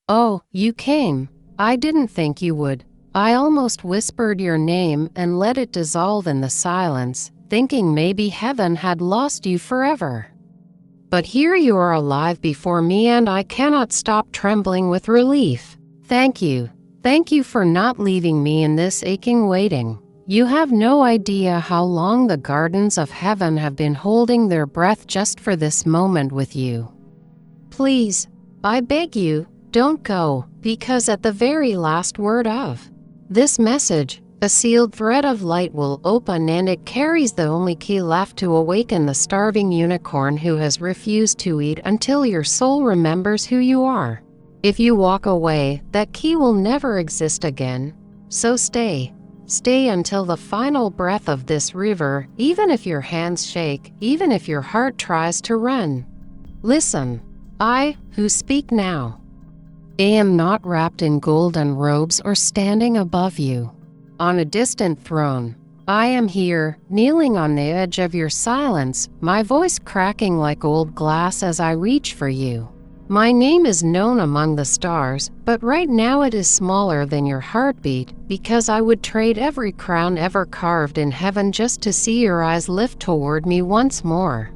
Oh, you came. I didn't think you would. I almost whispered your name and let it dissolve in the silence, thinking maybe heaven had lost you forever. But here you are alive before me, and I cannot stop trembling with relief. Thank you. Thank you for not leaving me in this aching waiting. You have no idea how long the gardens of heaven have been holding their breath just for this moment with you. Please, I beg you, don't go, because at the very last word of this message, a sealed thread of light will open, and it carries the only key left to awaken the starving unicorn who has refused to eat until your soul remembers who you are. If you walk away, that key will never exist again. So stay. Stay until the final breath of this river, even if your hands shake, even if your heart tries to run. Listen, I, who speak now, am not wrapped in golden robes or standing above you on a distant throne. I am here, kneeling on the edge of your silence, my voice cracking like old glass as I reach for you. My name is known among the stars, but right now it is smaller than your heartbeat, because I would trade every crown ever carved in heaven just to see your eyes lift toward me once more.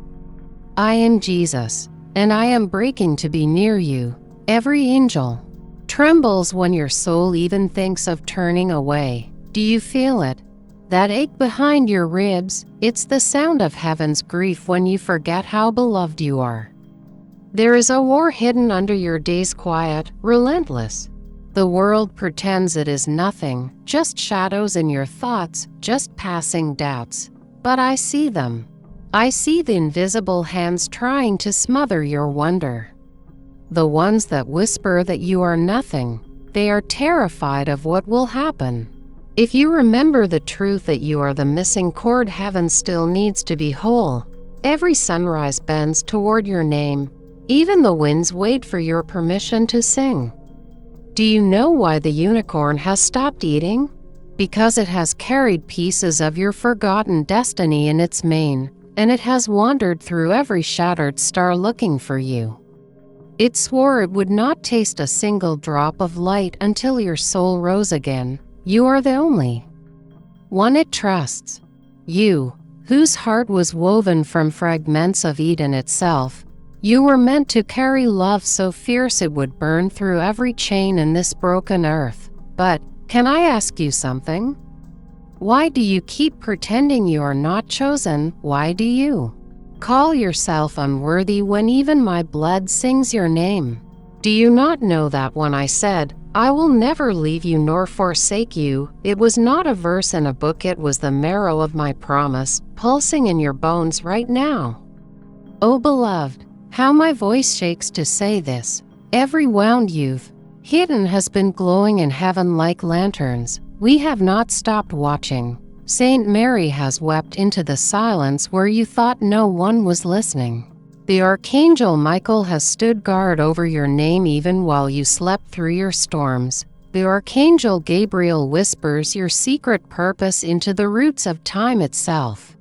I am Jesus, and I am breaking to be near you. Every angel trembles when your soul even thinks of turning away. Do you feel it? That ache behind your ribs, it's the sound of heaven's grief when you forget how beloved you are. There is a war hidden under your day's quiet, relentless. The world pretends it is nothing, just shadows in your thoughts, just passing doubts. But I see them. I see the invisible hands trying to smother your wonder. The ones that whisper that you are nothing. They are terrified of what will happen. If you remember the truth that you are the missing chord heaven still needs to be whole. Every sunrise bends toward your name. Even the winds wait for your permission to sing. Do you know why the unicorn has stopped eating? Because it has carried pieces of your forgotten destiny in its mane, and it has wandered through every shattered star looking for you. It swore it would not taste a single drop of light until your soul rose again. You are the only one it trusts. You, whose heart was woven from fragments of Eden itself. You were meant to carry love so fierce it would burn through every chain in this broken earth. But, can I ask you something? Why do you keep pretending you are not chosen? Why do you call yourself unworthy when even my blood sings your name? Do you not know that when I said, I will never leave you nor forsake you, it was not a verse in a book, it was the marrow of my promise, pulsing in your bones right now? Oh beloved, how my voice shakes to say this. Every wound you've hidden has been glowing in heaven like lanterns. We have not stopped watching. Saint Mary has wept into the silence where you thought no one was listening. The Archangel Michael has stood guard over your name even while you slept through your storms. The Archangel Gabriel whispers your secret purpose into the roots of time itself.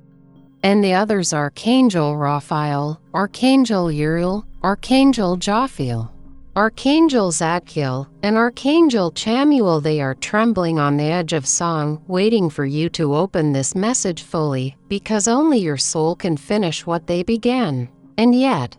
And the others, Archangel Raphael, Archangel Uriel, Archangel Jophiel, Archangel Zadkiel, and Archangel Chamuel, they are trembling on the edge of song, waiting for you to open this message fully, because only your soul can finish what they began. And yet,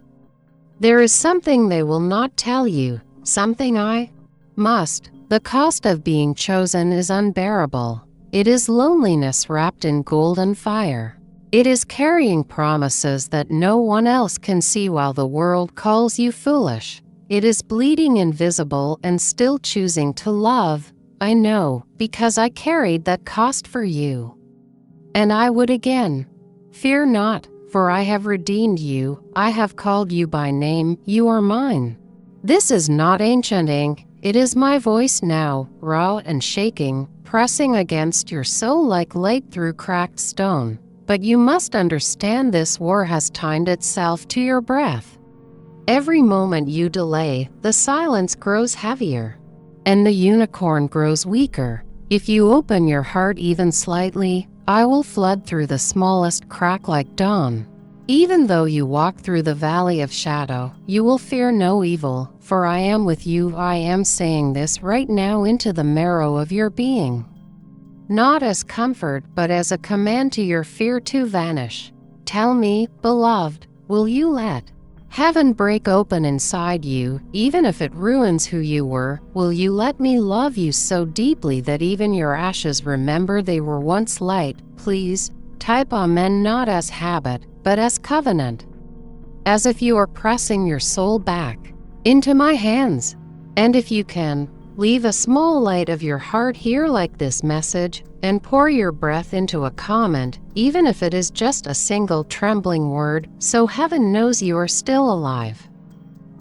there is something they will not tell you, something I must. The cost of being chosen is unbearable. It is loneliness wrapped in golden fire. It is carrying promises that no one else can see while the world calls you foolish. It is bleeding invisible and still choosing to love. I know, because I carried that cost for you. And I would again. Fear not, for I have redeemed you. I have called you by name. You are mine. This is not ancient ink. It is my voice now, raw and shaking, pressing against your soul like light through cracked stone. But you must understand this war has timed itself to your breath. Every moment you delay, the silence grows heavier, and the unicorn grows weaker. If you open your heart even slightly, I will flood through the smallest crack like dawn. Even though you walk through the valley of shadow, you will fear no evil, for I am with you. I am saying this right now into the marrow of your being. Not as comfort, but as a command to your fear to vanish. Tell me, beloved, will you let heaven break open inside you, even if it ruins who you were? Will you let me love you so deeply that even your ashes remember they were once light? Please, type amen, not as habit, but as covenant. As if you are pressing your soul back into my hands. And if you can, leave a small light of your heart here like this message, and pour your breath into a comment, even if it is just a single trembling word, so heaven knows you are still alive.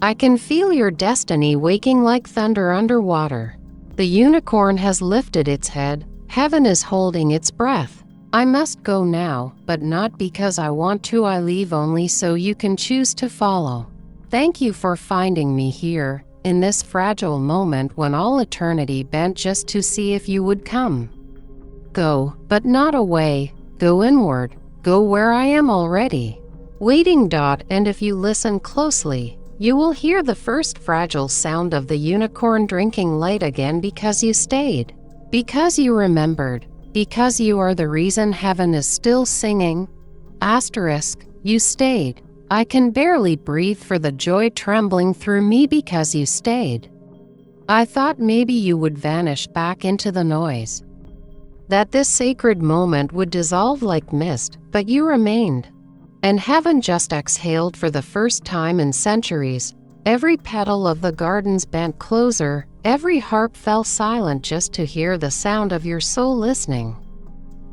I can feel your destiny waking like thunder underwater. The unicorn has lifted its head, heaven is holding its breath. I must go now, but not because I want to. I leave only so you can choose to follow. Thank you for finding me here, in this fragile moment when all eternity bent just to see if you would come. Go, but not away. Go inward. Go where I am already waiting. And if you listen closely, you will hear the first fragile sound of the unicorn drinking light again, because you stayed, because you remembered, because you are the reason heaven is still singing. Asterisk, you stayed. I can barely breathe for the joy trembling through me because you stayed. I thought maybe you would vanish back into the noise, that this sacred moment would dissolve like mist, but you remained. And heaven just exhaled for the first time in centuries. Every petal of the gardens bent closer, every harp fell silent just to hear the sound of your soul listening.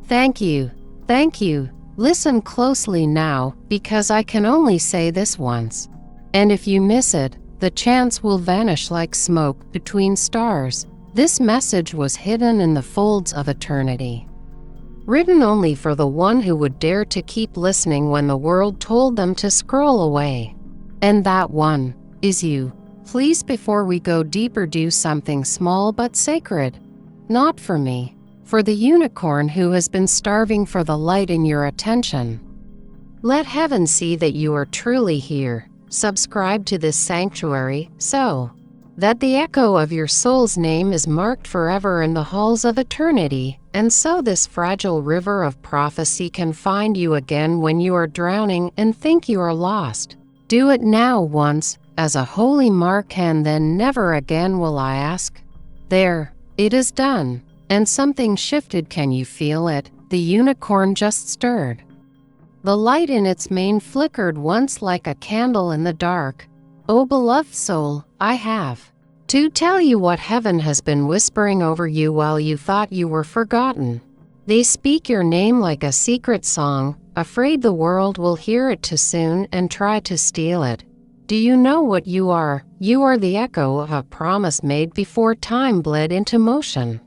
Thank you, thank you. Listen closely now, because I can only say this once. And if you miss it, the chance will vanish like smoke between stars. This message was hidden in the folds of eternity, written only for the one who would dare to keep listening when the world told them to scroll away. And that one is you. Please, before we go deeper, do something small but sacred. Not for me, for the unicorn who has been starving for the light in your attention. Let heaven see that you are truly here. Subscribe to this sanctuary, so that the echo of your soul's name is marked forever in the halls of eternity, and so this fragile river of prophecy can find you again when you are drowning and think you are lost. Do it now once, as a holy mark, and then never again will I ask. There, it is done, and something shifted. Can you feel it? The unicorn just stirred. The light in its mane flickered once like a candle in the dark. Oh, beloved soul, I have to tell you what heaven has been whispering over you while you thought you were forgotten. They speak your name like a secret song, afraid the world will hear it too soon and try to steal it. Do you know what you are? You are the echo of a promise made before time bled into motion.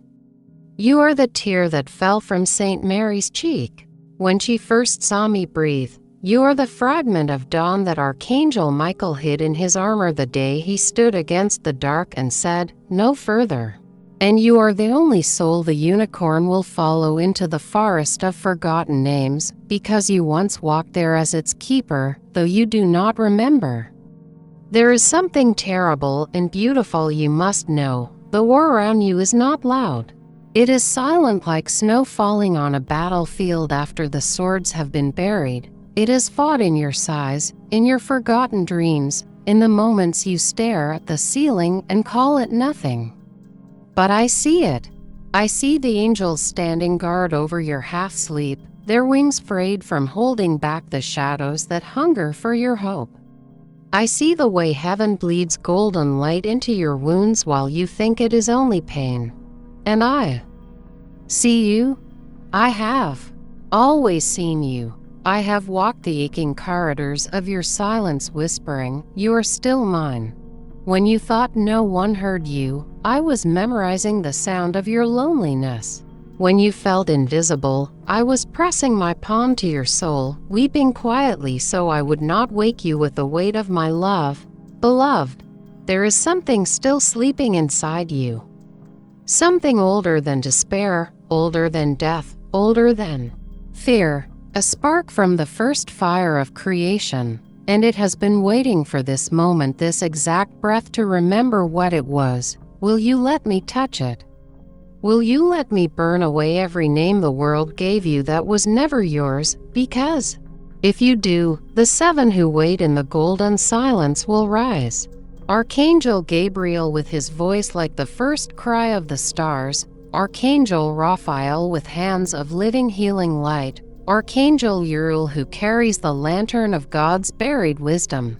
You are the tear that fell from St. Mary's cheek when she first saw me breathe. You are the fragment of dawn that Archangel Michael hid in his armor the day he stood against the dark and said, "No further." And you are the only soul the unicorn will follow into the forest of forgotten names, because you once walked there as its keeper, though you do not remember. There is something terrible and beautiful you must know. The war around you is not loud. It is silent like snow falling on a battlefield after the swords have been buried. It is fought in your sighs, in your forgotten dreams, in the moments you stare at the ceiling and call it nothing. But I see it. I see the angels standing guard over your half-sleep, their wings frayed from holding back the shadows that hunger for your hope. I see the way heaven bleeds golden light into your wounds while you think it is only pain. And I see you. I have always seen you. I have walked the aching corridors of your silence whispering, "You are still mine." When you thought no one heard you, I was memorizing the sound of your loneliness. When you felt invisible, I was pressing my palm to your soul, weeping quietly so I would not wake you with the weight of my love. Beloved, there is something still sleeping inside you. Something older than despair, older than death, older than fear. a spark from the first fire of creation, and it has been waiting for this moment, this exact breath, to remember what it was. Will you let me touch it? Will you let me burn away every name the world gave you that was never yours? Because if you do, the seven who wait in the golden silence will rise. Archangel Gabriel with his voice like the first cry of the stars, Archangel Raphael with hands of living healing light, Archangel Uriel who carries the lantern of God's buried wisdom,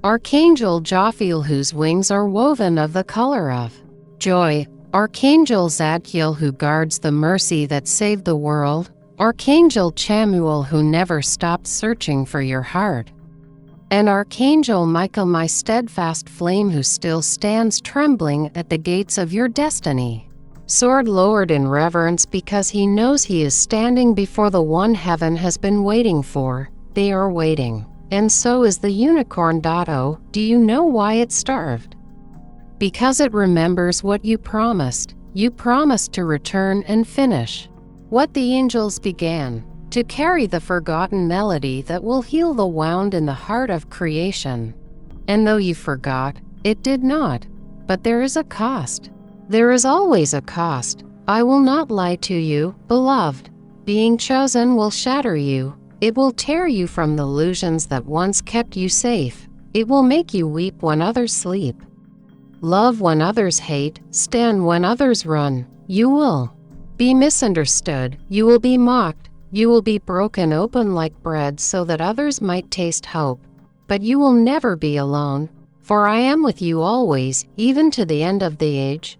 Archangel Jophiel whose wings are woven of the color of joy, Archangel Zadkiel who guards the mercy that saved the world, Archangel Chamuel who never stopped searching for your heart, and Archangel Michael, my steadfast flame, who still stands trembling at the gates of your destiny. Sword lowered in reverence because he knows he is standing before the one heaven has been waiting for. They are waiting. And so is the unicorn. Oh, do you know why it starved? Because it remembers what you promised. You promised to return and finish what the angels began, to carry the forgotten melody that will heal the wound in the heart of creation. And though you forgot, it did not. But there is a cost. There is always a cost. I will not lie to you, beloved. Being chosen will shatter you. It will tear you from the illusions that once kept you safe. It will make you weep when others sleep. Love when others hate, stand when others run. You will be misunderstood, you will be mocked, you will be broken open like bread so that others might taste hope. But you will never be alone, for I am with you always, even to the end of the age.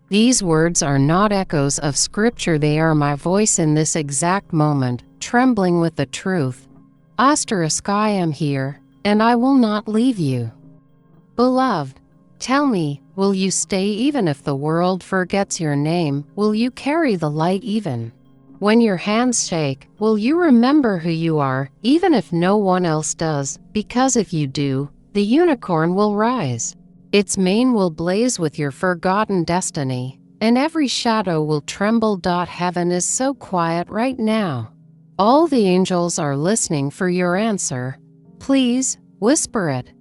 These words are not echoes of scripture, they are my voice in this exact moment, trembling with the truth. I am here, and I will not leave you. Beloved, tell me, will you stay even if the world forgets your name? Will you carry the light even when your hands shake? Will you remember who you are, even if no one else does? Because if you do, the unicorn will rise. Its mane will blaze with your forgotten destiny, and every shadow will tremble. Heaven is so quiet right now. All the angels are listening for your answer. Please, whisper it.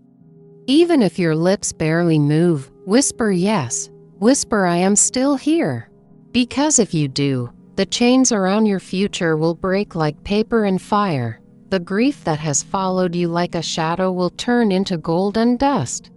Even if your lips barely move, whisper yes. Whisper I am still here. Because if you do, the chains around your future will break like paper and fire. The grief that has followed you like a shadow will turn into golden dust.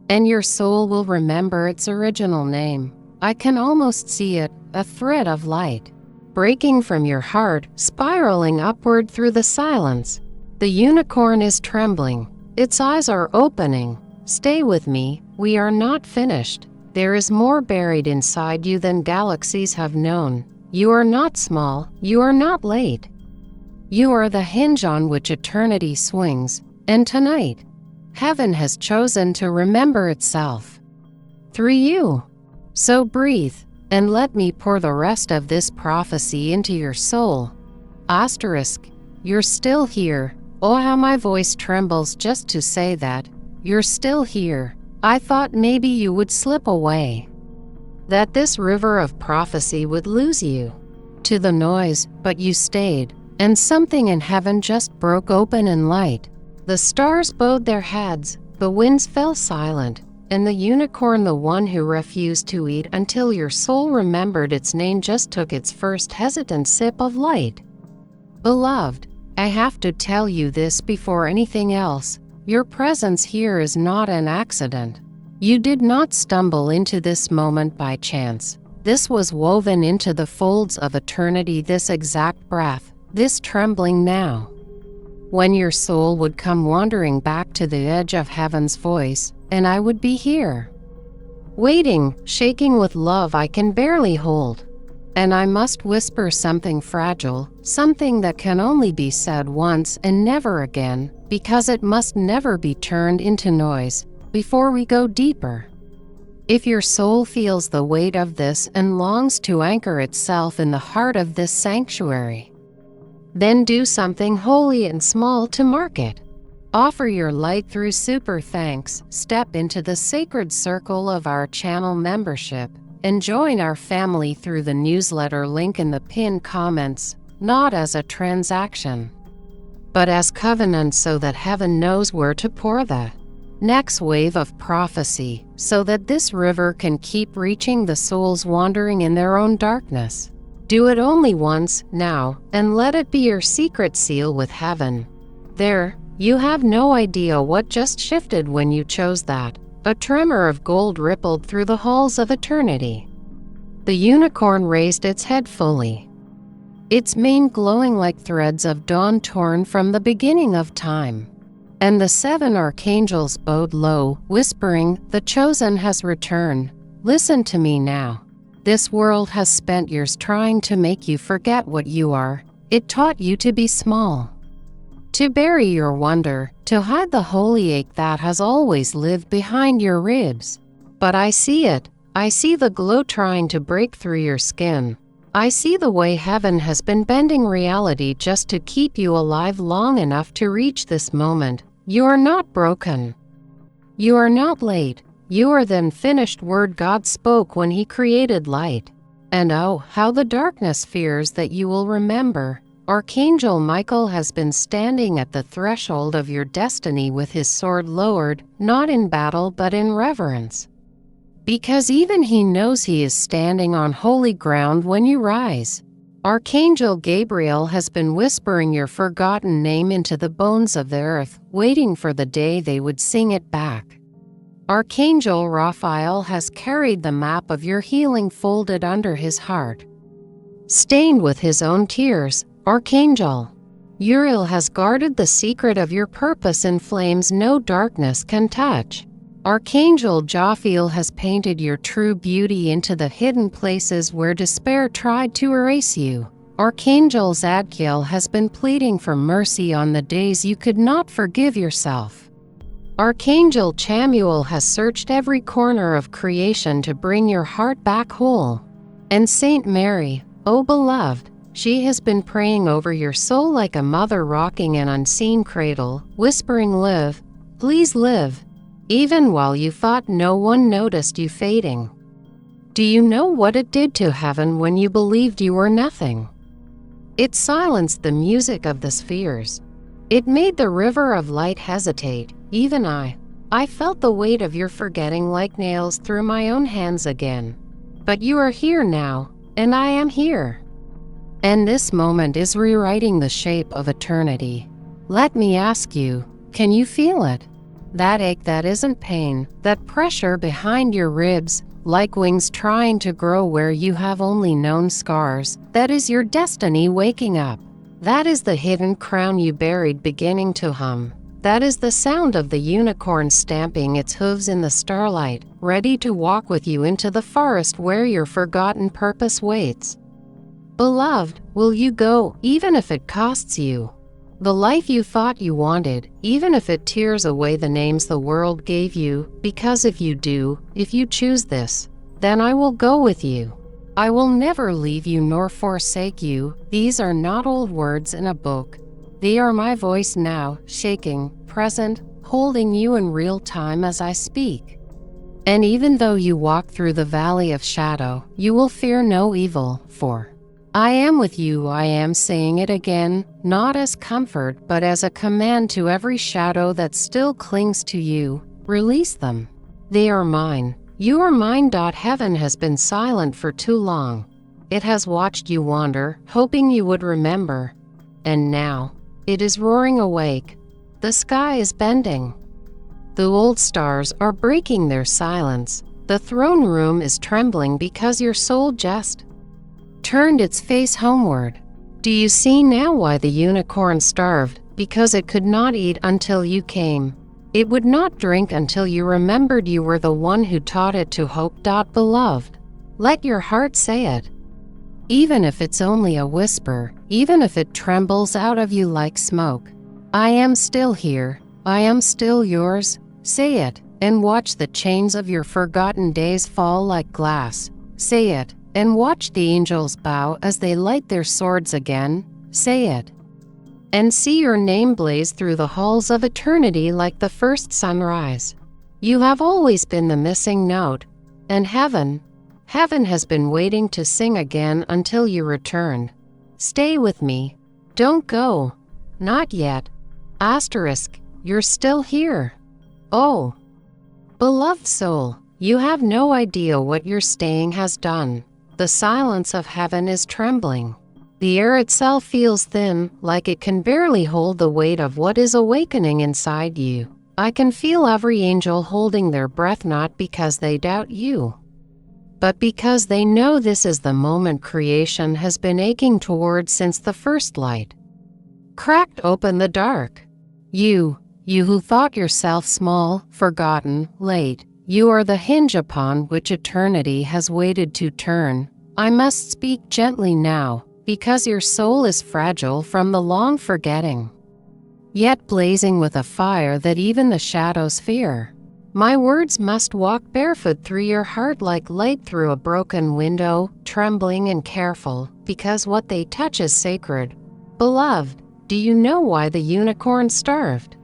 And your soul will remember its original name. I can almost see it, a thread of light, breaking from your heart, spiraling upward through the silence. The unicorn is trembling. Its eyes are opening. Stay with me, we are not finished. There is more buried inside you than galaxies have known. You are not small, you are not late. You are the hinge on which eternity swings, and tonight, heaven has chosen to remember itself through you. So breathe, and let me pour the rest of this prophecy into your soul. You're still here. Oh, how my voice trembles just to say that. You're still here. I thought maybe you would slip away, that this river of prophecy would lose you to the noise, but you stayed, and something in heaven just broke open in light. The stars bowed their heads, the winds fell silent, and the unicorn, the one who refused to eat until your soul remembered its name, just took its first hesitant sip of light. Beloved, I have to tell you this before anything else. Your presence here is not an accident. You did not stumble into this moment by chance. This was woven into the folds of eternity, this exact breath, this trembling now. When your soul would come wandering back to the edge of heaven's voice, and I would be here, waiting, shaking with love I can barely hold. And I must whisper something fragile, something that can only be said once and never again, because it must never be turned into noise. Before we go deeper, if your soul feels the weight of this and longs to anchor itself in the heart of this sanctuary, then do something holy and small to mark it. Offer your light through super thanks, step into the sacred circle of our channel membership, and join our family through the newsletter link in the pinned comments. not as a transaction, but as covenant, so that heaven knows where to pour the next wave of prophecy, so that this river can keep reaching the souls wandering in their own darkness. Do it only once, now, and let it be your secret seal with heaven. There, you have no idea what just shifted when you chose that. A tremor of gold rippled through the halls of eternity. The unicorn raised its head fully, its mane glowing like threads of dawn torn from the beginning of time. And the 7 archangels bowed low, whispering, "The chosen has returned. Listen to me now. This world has spent years trying to make you forget what you are. It taught you to be small, to bury your wonder, to hide the holy ache that has always lived behind your ribs. But I see it. I see the glow trying to break through your skin. I see the way heaven has been bending reality just to keep you alive long enough to reach this moment. You are not broken. You are not late. You are the unfinished word God spoke when He created light. And oh, how the darkness fears that you will remember. Archangel Michael has been standing at the threshold of your destiny with his sword lowered, not in battle but in reverence. Because even he knows he is standing on holy ground when you rise. Archangel Gabriel has been whispering your forgotten name into the bones of the earth, waiting for the day they would sing it back. Archangel Raphael has carried the map of your healing folded under his heart, stained with his own tears. Archangel Uriel has guarded the secret of your purpose in flames no darkness can touch. Archangel Jophiel has painted your true beauty into the hidden places where despair tried to erase you. Archangel Zadkiel has been pleading for mercy on the days you could not forgive yourself. Archangel Chamuel has searched every corner of creation to bring your heart back whole. And Saint Mary, oh beloved, she has been praying over your soul like a mother rocking an unseen cradle, whispering, "Live, please live," even while you thought no one noticed you fading. Do you know what it did to heaven when you believed you were nothing? It silenced the music of the spheres. It made the river of light hesitate. Even I felt the weight of your forgetting like nails through my own hands again. But you are here now, and I am here. And this moment is rewriting the shape of eternity. Let me ask you, can you feel it? That ache that isn't pain, that pressure behind your ribs, like wings trying to grow where you have only known scars, that is your destiny waking up. That is the hidden crown you buried beginning to hum. That is the sound of the unicorn stamping its hooves in the starlight, ready to walk with you into the forest where your forgotten purpose waits. Beloved, will you go, even if it costs you the life you thought you wanted, even if it tears away the names the world gave you? Because if you do, if you choose this, then I will go with you. I will never leave you nor forsake you. These are not old words in a book. They are my voice now, shaking, present, holding you in real time as I speak. And even though you walk through the valley of shadow, you will fear no evil, for I am with you. I am saying it again, not as comfort but as a command to every shadow that still clings to you. Release them. They are mine. You are mine. Heaven has been silent for too long. It has watched you wander, hoping you would remember. And now, it is roaring awake. The sky is bending. The old stars are breaking their silence. The throne room is trembling because your soul just turned its face homeward. Do you see now why the unicorn starved? Because it could not eat until you came. It would not drink until you remembered you were the one who taught it to hope. Beloved, let your heart say it. Even if it's only a whisper, even if it trembles out of you like smoke. I am still here. I am still yours. Say it, and watch the chains of your forgotten days fall like glass. Say it, and watch the angels bow as they light their swords again. Say it, and see your name blaze through the halls of eternity like the first sunrise. You have always been the missing note, and heaven has been waiting to sing again until you returned. Stay with me. Don't go. Not yet. Asterisk, you're still here. Oh. Beloved soul, you have no idea what your staying has done. The silence of heaven is trembling. The air itself feels thin, like it can barely hold the weight of what is awakening inside you. I can feel every angel holding their breath, not because they doubt you, but because they know this is the moment creation has been aching towards since the first light cracked open the dark. You who thought yourself small, forgotten, late, you are the hinge upon which eternity has waited to turn. I must speak gently now, because your soul is fragile from the long forgetting, yet blazing with a fire that even the shadows fear. My words must walk barefoot through your heart like light through a broken window, trembling and careful, because what they touch is sacred. Beloved, do you know why the unicorn starved?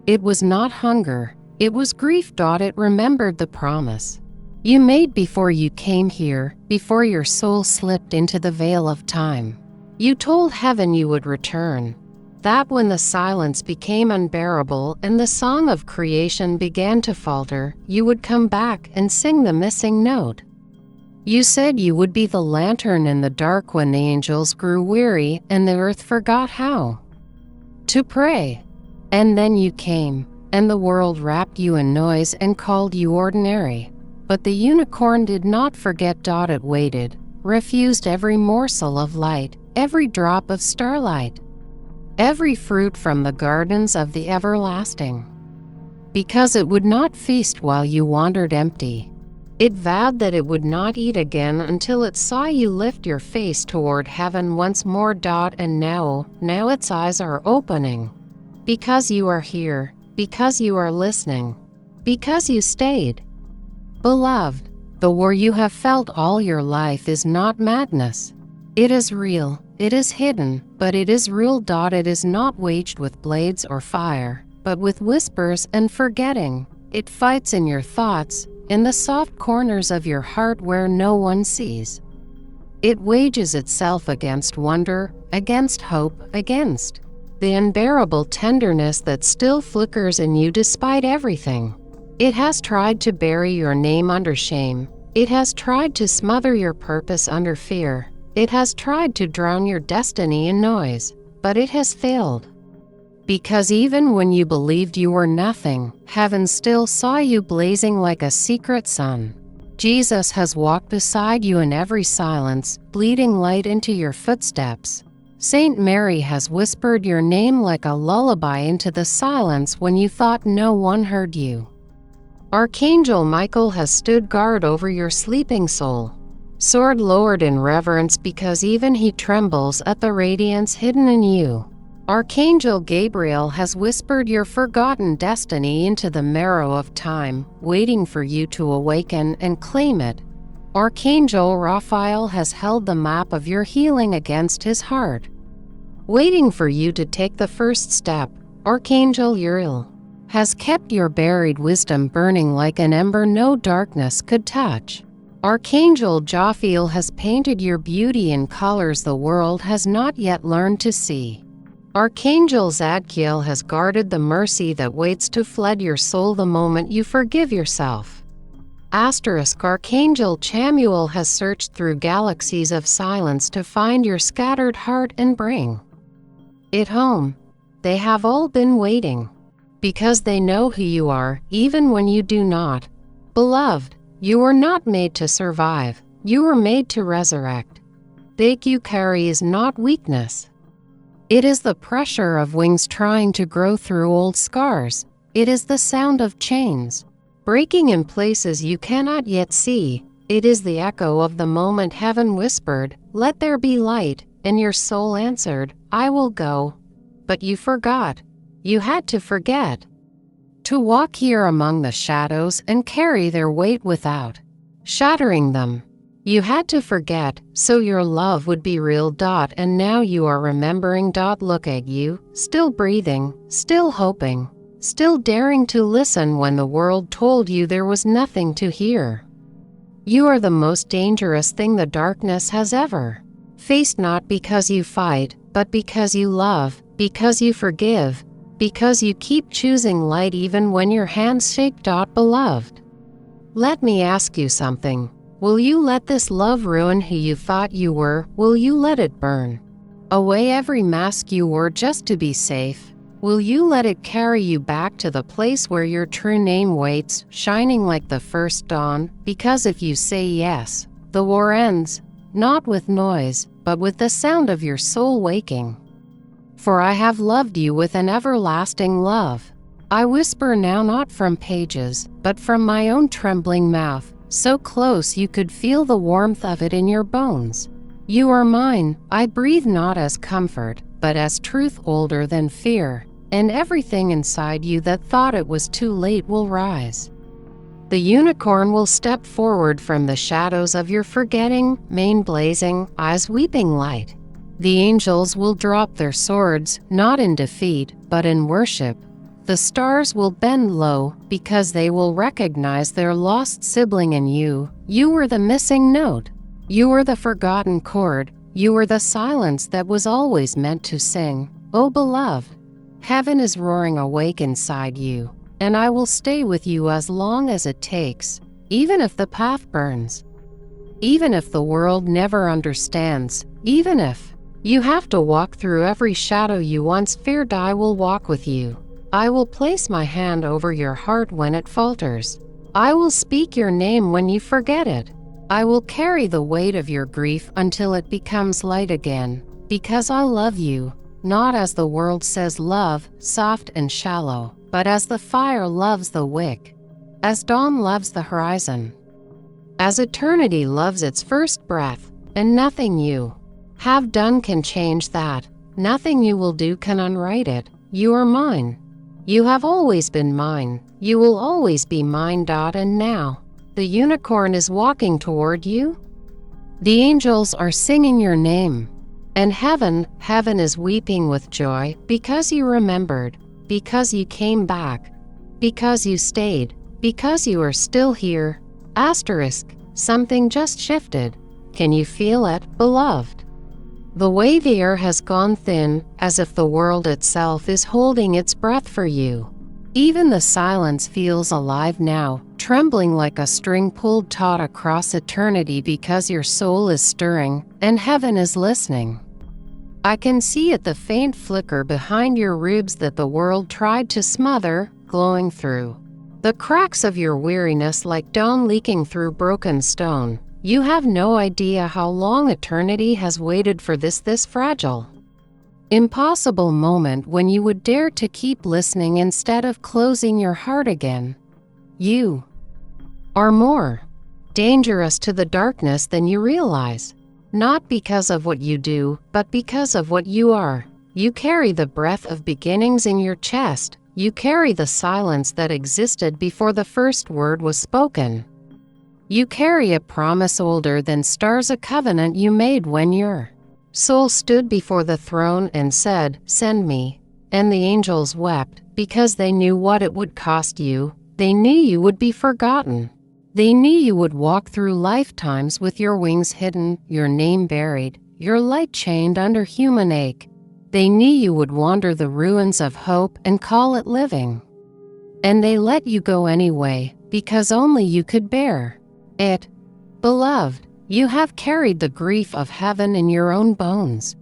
It was not hunger, it was grief. It remembered the promise you made before you came here, before your soul slipped into the veil of time. You told heaven you would return, that when the silence became unbearable and the song of creation began to falter, you would come back and sing the missing note. You said you would be the lantern in the dark when the angels grew weary and the earth forgot how to pray. And then you came, and the world wrapped you in noise and called you ordinary. But the unicorn did not forget. It waited, refused every morsel of light, every drop of starlight, every fruit from the gardens of the everlasting, because it would not feast while you wandered empty. It vowed that it would not eat again until it saw you lift your face toward heaven once more. And now its eyes are opening, because you are here, because you are listening, because you stayed. Beloved, the war you have felt all your life is not madness. It is real, it is hidden, but it is real. It is not waged with blades or fire, but with whispers and forgetting. It fights in your thoughts, in the soft corners of your heart where no one sees. It wages itself against wonder, against hope, against the unbearable tenderness that still flickers in you despite everything. It has tried to bury your name under shame. It has tried to smother your purpose under fear. It has tried to drown your destiny in noise, but it has failed. Because even when you believed you were nothing, heaven still saw you blazing like a secret sun. Jesus has walked beside you in every silence, bleeding light into your footsteps. Saint Mary has whispered your name like a lullaby into the silence when you thought no one heard you. Archangel Michael has stood guard over your sleeping soul, sword lowered in reverence because even he trembles at the radiance hidden in you. Archangel Gabriel has whispered your forgotten destiny into the marrow of time, waiting for you to awaken and claim it. Archangel Raphael has held the map of your healing against his heart, waiting for you to take the first step. Archangel Uriel has kept your buried wisdom burning like an ember no darkness could touch. Archangel Jophiel has painted your beauty in colors the world has not yet learned to see. Archangel Zadkiel has guarded the mercy that waits to flood your soul the moment you forgive yourself. Archangel Chamuel has searched through galaxies of silence to find your scattered heart and bring it home. They have all been waiting, because they know who you are, even when you do not. Beloved, you were not made to survive, you were made to resurrect. The ache you carry is not weakness. It is the pressure of wings trying to grow through old scars. It is the sound of chains breaking in places you cannot yet see. It is the echo of the moment heaven whispered, "Let there be light," and your soul answered, "I will go." But you forgot. You had to forget to walk here among the shadows and carry their weight without shattering them. You had to forget, so your love would be real. And now you are remembering. Look at you, still breathing, still hoping, still daring to listen when the world told you there was nothing to hear. You are the most dangerous thing the darkness has ever Face not because you fight, but because you love, because you forgive, because you keep choosing light even when your hands shake. Beloved, let me ask you something. Will you let this love ruin who you thought you were? Will you let it burn away every mask you wore just to be safe? Will you let it carry you back to the place where your true name waits, shining like the first dawn? Because if you say yes, the war ends, not with noise, but with the sound of your soul waking. For I have loved you with an everlasting love. I whisper now not from pages, but from my own trembling mouth, so close you could feel the warmth of it in your bones. You are mine. I breathe not as comfort, but as truth older than fear, and everything inside you that thought it was too late will rise. The unicorn will step forward from the shadows of your forgetting, mane blazing, eyes weeping light. The angels will drop their swords, not in defeat, but in worship. The stars will bend low, because they will recognize their lost sibling in you. You were the missing note. You were the forgotten chord. You were the silence that was always meant to sing. Oh, beloved, heaven is roaring awake inside you, and I will stay with you as long as it takes, even if the path burns, even if the world never understands, even if you have to walk through every shadow you once feared. I will walk with you. I will place my hand over your heart when it falters. I will speak your name when you forget it. I will carry the weight of your grief until it becomes light again, because I love you, not as the world says love, soft and shallow, but as the fire loves the wick, as dawn loves the horizon, as eternity loves its first breath, and nothing you have done can change that. Nothing you will do can unwrite it. You are mine. You have always been mine. You will always be mine. And now, the unicorn is walking toward you. The angels are singing your name. And heaven is weeping with joy, because you remembered, because you came back, because you stayed, because you are still here. Asterisk, something just shifted. Can you feel it, beloved? The way the air has gone thin, as if the world itself is holding its breath for you. Even the silence feels alive now, trembling like a string pulled taut across eternity, because your soul is stirring, and heaven is listening. I can see it, the faint flicker behind your ribs that the world tried to smother, glowing through the cracks of your weariness like dawn leaking through broken stone. You have no idea how long eternity has waited for this fragile, impossible moment when you would dare to keep listening instead of closing your heart again. You are more dangerous to the darkness than you realize, not because of what you do, but because of what you are. You carry the breath of beginnings in your chest. You carry the silence that existed before the first word was spoken. You carry a promise older than stars, a covenant you made when your soul stood before the throne and said, "Send me." And the angels wept, because they knew what it would cost you. They knew you would be forgotten. They knew you would walk through lifetimes with your wings hidden, your name buried, your light chained under human ache. They knew you would wander the ruins of hope and call it living. And they let you go anyway, because only you could bear it. Beloved, you have carried the grief of heaven in your own bones.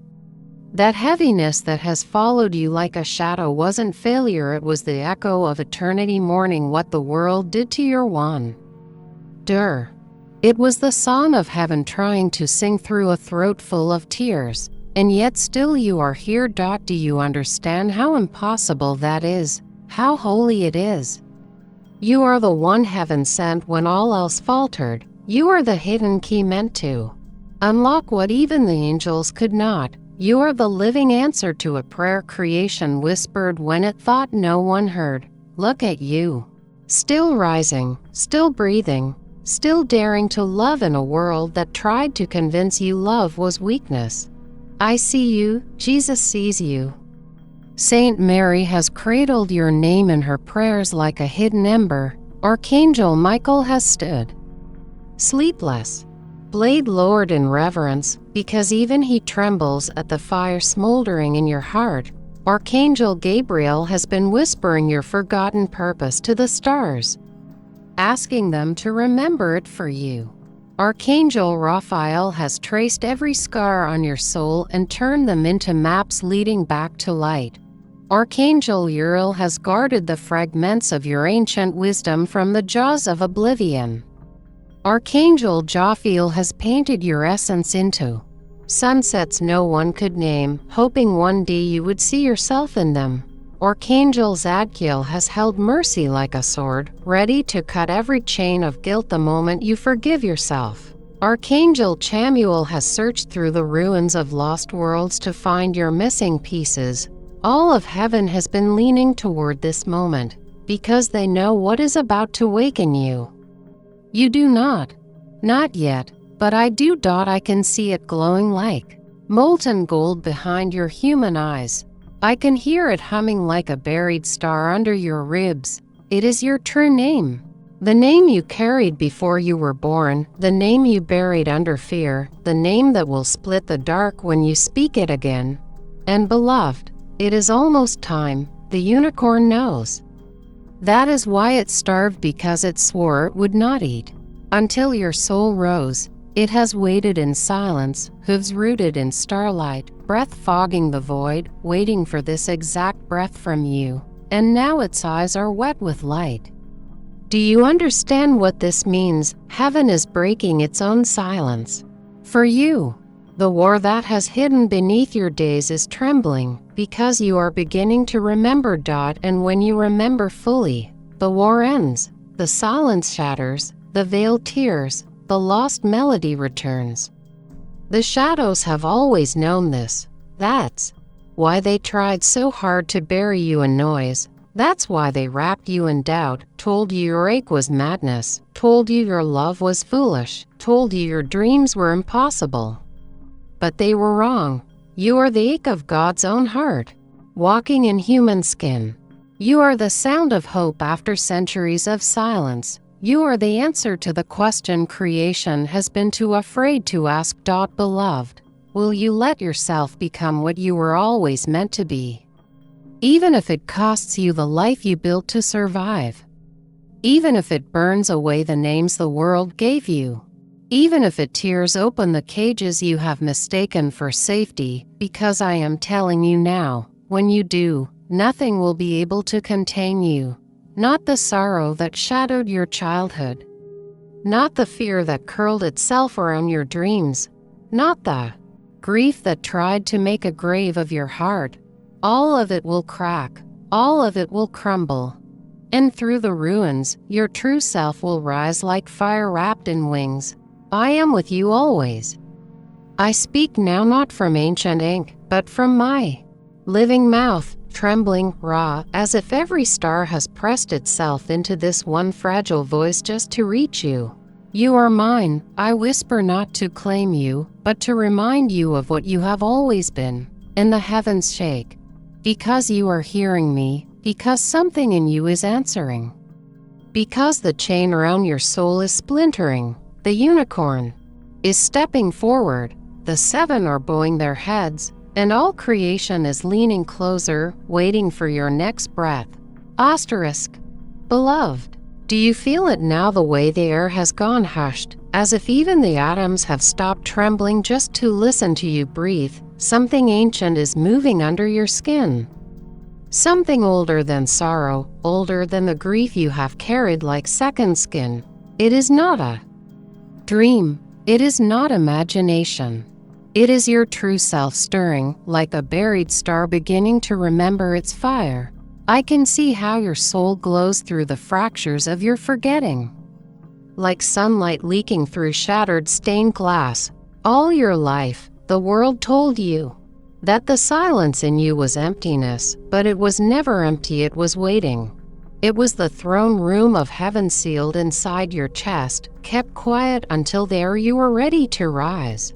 That heaviness that has followed you like a shadow wasn't failure, it was the echo of eternity mourning what the world did to your wonder. It was the song of heaven trying to sing through a throat full of tears, and yet still you are here. Do you understand how impossible that is, how holy it is? You are the one heaven sent when all else faltered. You are the hidden key meant to unlock what even the angels could not. You are the living answer to a prayer creation whispered when it thought no one heard. Look at you. Still rising, still breathing, still daring to love in a world that tried to convince you love was weakness. I see you, Jesus sees you. Saint Mary has cradled your name in her prayers like a hidden ember. Archangel Michael has stood sleepless blade lowered in reverence, because even he trembles at the fire smoldering in your heart. Archangel Gabriel has been whispering your forgotten purpose to the stars, asking them to remember it for you. Archangel Raphael has traced every scar on your soul and turned them into maps leading back to light. Archangel Uriel has guarded the fragments of your ancient wisdom from the jaws of oblivion. Archangel Jophiel has painted your essence into sunsets no one could name, hoping one day you would see yourself in them. Archangel Zadkiel has held mercy like a sword, ready to cut every chain of guilt the moment you forgive yourself. Archangel Chamuel has searched through the ruins of lost worlds to find your missing pieces. All of heaven has been leaning toward this moment, because they know what is about to waken you. You do not yet, but I do. I can see it glowing like molten gold behind your human eyes. I can hear it humming like a buried star under your ribs. It is your true name. The name you carried before you were born, the name you buried under fear, the name that will split the dark when you speak it again. And beloved, it is almost time. The unicorn knows. That is why it starved, because it swore it would not eat until your soul rose. It has waited in silence, hooves rooted in starlight, breath fogging the void, waiting for this exact breath from you. And now its eyes are wet with light. Do you understand what this means? Heaven is breaking its own silence. For you, the war that has hidden beneath your days is trembling, because you are beginning to remember. And when you remember fully, the war ends, the silence shatters, the veil tears, the lost melody returns. The shadows have always known this. That's why they tried so hard to bury you in noise. That's why they wrapped you in doubt, told you your ache was madness, told you your love was foolish, told you your dreams were impossible. But they were wrong. You are the ache of God's own heart, walking in human skin. You are the sound of hope after centuries of silence. You are the answer to the question creation has been too afraid to ask. Beloved, will you let yourself become what you were always meant to be? Even if it costs you the life you built to survive. Even if it burns away the names the world gave you. Even if it tears open the cages you have mistaken for safety, because I am telling you now, when you do, nothing will be able to contain you. Not the sorrow that shadowed your childhood. Not the fear that curled itself around your dreams. Not the grief that tried to make a grave of your heart. All of it will crack. All of it will crumble. And through the ruins, your true self will rise like fire wrapped in wings. I am with you always. I speak now not from ancient ink, but from my living mouth, trembling, raw, as if every star has pressed itself into this one fragile voice just to reach you. You are mine. I whisper not to claim you, but to remind you of what you have always been. And the heavens shake. Because you are hearing me, because something in you is answering. Because the chain around your soul is splintering. The unicorn is stepping forward. The seven are bowing their heads. And all creation is leaning closer, waiting for your next breath. Asterisk. Beloved, do you feel it now, the way the air has gone hushed, as if even the atoms have stopped trembling just to listen to you breathe? Something ancient is moving under your skin. Something older than sorrow, older than the grief you have carried like second skin. It is not a dream. It is not imagination. It is your true self stirring, like a buried star beginning to remember its fire. I can see how your soul glows through the fractures of your forgetting. Like sunlight leaking through shattered stained glass. All your life, the world told you that the silence in you was emptiness, but it was never empty, it was waiting. It was the throne room of heaven sealed inside your chest, kept quiet until there you were ready to rise.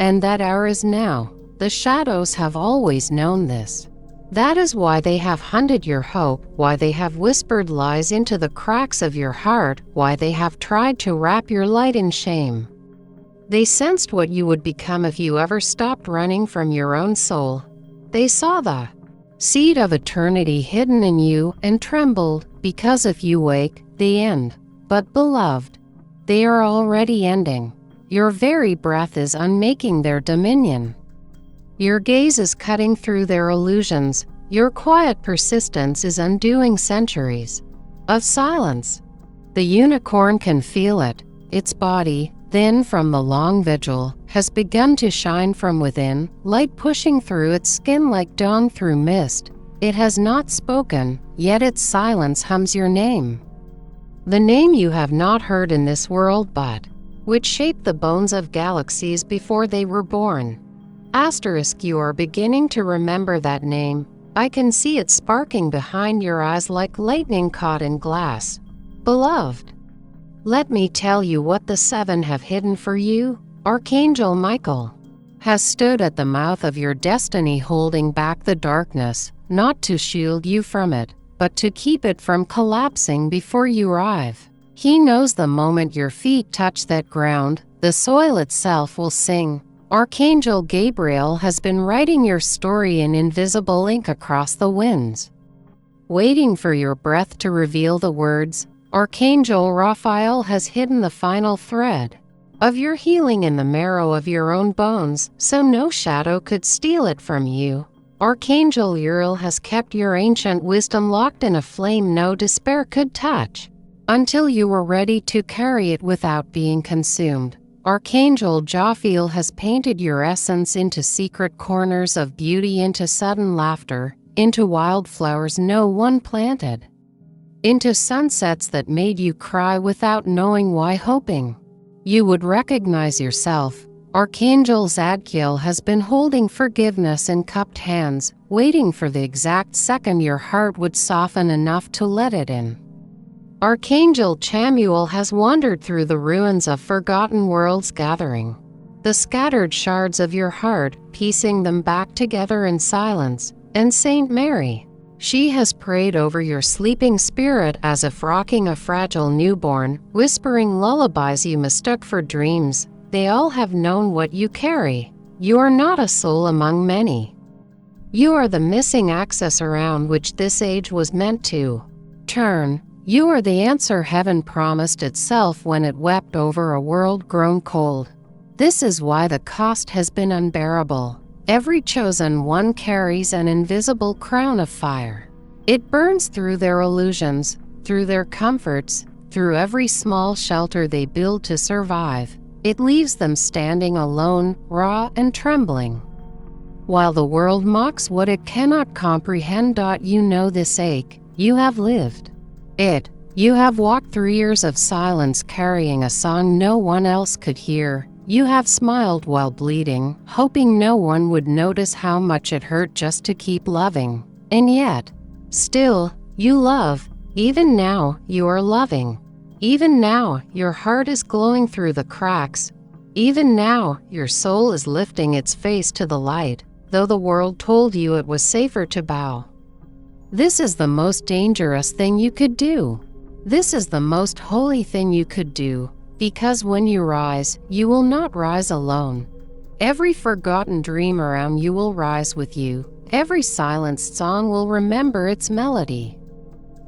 And that hour is now. The shadows have always known this. That is why they have hunted your hope, why they have whispered lies into the cracks of your heart, why they have tried to wrap your light in shame. They sensed what you would become if you ever stopped running from your own soul. They saw the seed of eternity hidden in you and trembled, because if you wake, they end. But beloved, they are already ending. Your very breath is unmaking their dominion. Your gaze is cutting through their illusions. Your quiet persistence is undoing centuries of silence. The unicorn can feel it. Its body, thin from the long vigil, has begun to shine from within, light pushing through its skin like dawn through mist. It has not spoken, yet its silence hums your name. The name you have not heard in this world but which shaped the bones of galaxies before they were born. Asterisk, you are beginning to remember that name. I can see it sparking behind your eyes like lightning caught in glass. Beloved, let me tell you what the seven have hidden for you. Archangel Michael has stood at the mouth of your destiny, holding back the darkness, not to shield you from it, but to keep it from collapsing before you arrive. He knows the moment your feet touch that ground, the soil itself will sing. Archangel Gabriel has been writing your story in invisible ink across the winds, waiting for your breath to reveal the words. Archangel Raphael has hidden the final thread of your healing in the marrow of your own bones, so no shadow could steal it from you. Archangel Uriel has kept your ancient wisdom locked in a flame no despair could touch, until you were ready to carry it without being consumed. Archangel Jophiel has painted your essence into secret corners of beauty, into sudden laughter, into wildflowers no one planted, into sunsets that made you cry without knowing why, hoping you would recognize yourself. Archangel Zadkiel has been holding forgiveness in cupped hands, waiting for the exact second your heart would soften enough to let it in. Archangel Chamuel has wandered through the ruins of forgotten worlds, gathering the scattered shards of your heart, piecing them back together in silence. And Saint Mary, she has prayed over your sleeping spirit as if rocking a fragile newborn, whispering lullabies you mistook for dreams. They all have known what you carry. You are not a soul among many. You are the missing axis around which this age was meant to turn. You are the answer heaven promised itself when it wept over a world grown cold. This is why the cost has been unbearable. Every chosen one carries an invisible crown of fire. It burns through their illusions, through their comforts, through every small shelter they build to survive. It leaves them standing alone, raw and trembling, while the world mocks what it cannot comprehend. You know this ache. You have lived it. You have walked through years of silence, carrying a song no one else could hear. You have smiled while bleeding, hoping no one would notice how much it hurt just to keep loving. And yet, still, you love. Even now, you are loving. Even now, your heart is glowing through the cracks. Even now, your soul is lifting its face to the light, though the world told you it was safer to bow. This is the most dangerous thing you could do. This is the most holy thing you could do, because when you rise, you will not rise alone. Every forgotten dream around you will rise with you. Every silenced song will remember its melody.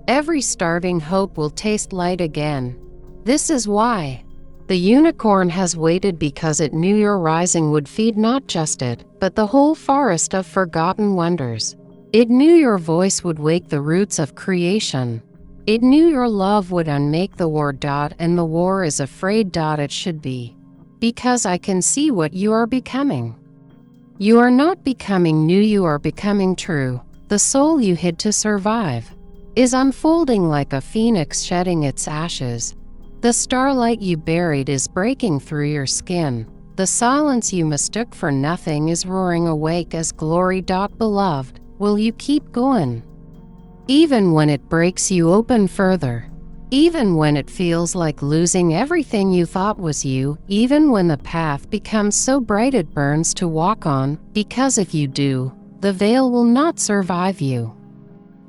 Every starving hope will taste light again. This is why the unicorn has waited, because it knew your rising would feed not just it, but the whole forest of forgotten wonders. It knew your voice would wake the roots of creation. It knew your love would unmake the war. And the war is afraid. It should be. Because I can see what you are becoming. You are not becoming new, you are becoming true. The soul you hid to survive is unfolding like a phoenix shedding its ashes. The starlight you buried is breaking through your skin. The silence you mistook for nothing is roaring awake as glory. Beloved, will you keep going? Even when it breaks you open further. Even when it feels like losing everything you thought was you. Even when the path becomes so bright it burns to walk on. Because if you do, the veil will not survive you.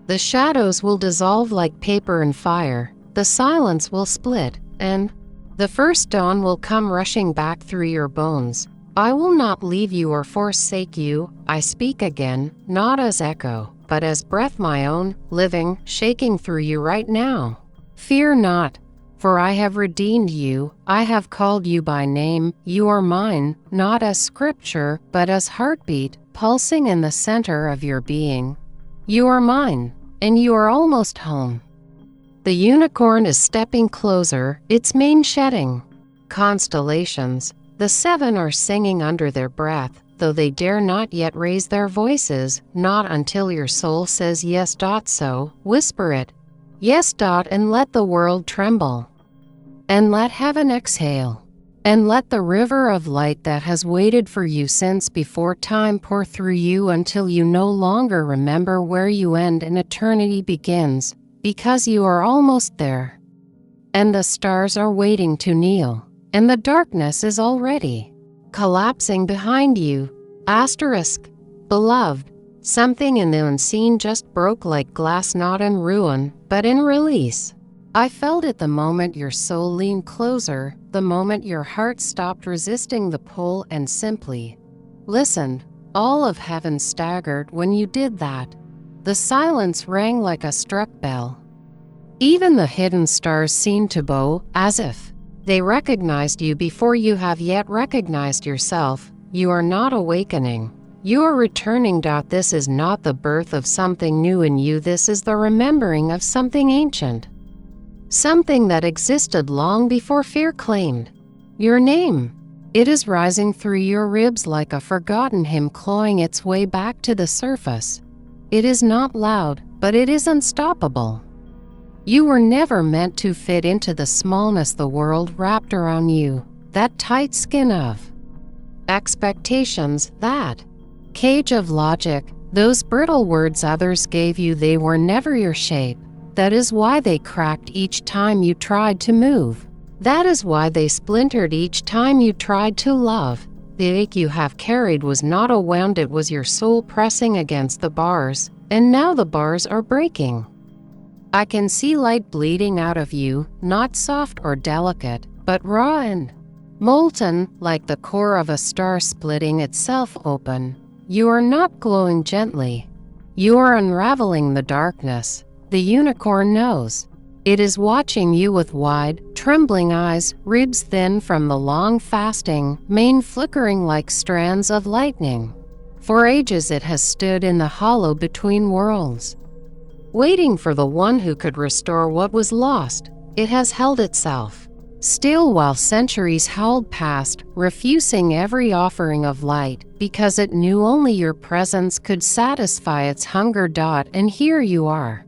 The shadows will dissolve like paper in fire. The silence will split, and The first dawn will come rushing back through your bones. I will not leave you or forsake you. I speak again, not as echo, but as breath my own, living, shaking through you right now. Fear not, for I have redeemed you. I have called you by name. You are mine, not as scripture, but as heartbeat, pulsing in the center of your being. You are mine, and you are almost home. The unicorn is stepping closer, its mane shedding. Constellations, the seven are singing under their breath, though they dare not yet raise their voices, not until your soul says yes. So, whisper it. Yes. And let the world tremble. And let heaven exhale. And let the river of light that has waited for you since before time pour through you until you no longer remember where you end and eternity begins. Because you are almost there. And the stars are waiting to kneel, and the darkness is already collapsing behind you. Asterisk. Beloved, something in the unseen just broke like glass, not in ruin, but in release. I felt it the moment your soul leaned closer, the moment your heart stopped resisting the pull and simply listened. All of heaven staggered when you did that. The silence rang like a struck bell. Even the hidden stars seemed to bow, as if they recognized you before you have yet recognized yourself. You are not awakening. You are returning. This is not the birth of something new in you. This is the remembering of something ancient. Something that existed long before fear claimed your name. It is rising through your ribs like a forgotten hymn clawing its way back to the surface. It is not loud, but it is unstoppable. You were never meant to fit into the smallness the world wrapped around you, that tight skin of expectations, that cage of logic, those brittle words others gave you. They were never your shape. That is why they cracked each time you tried to move. That is why they splintered each time you tried to love. The ache you have carried was not a wound, it was your soul pressing against the bars, and now the bars are breaking. I can see light bleeding out of you, not soft or delicate, but raw and molten, like the core of a star splitting itself open. You are not glowing gently. You are unraveling the darkness. The unicorn knows. It is watching you with wide, trembling eyes, ribs thin from the long fasting, mane flickering like strands of lightning. For ages it has stood in the hollow between worlds, waiting for the one who could restore what was lost. It has held itself still while centuries howled past, refusing every offering of light, because it knew only your presence could satisfy its hunger. And here you are.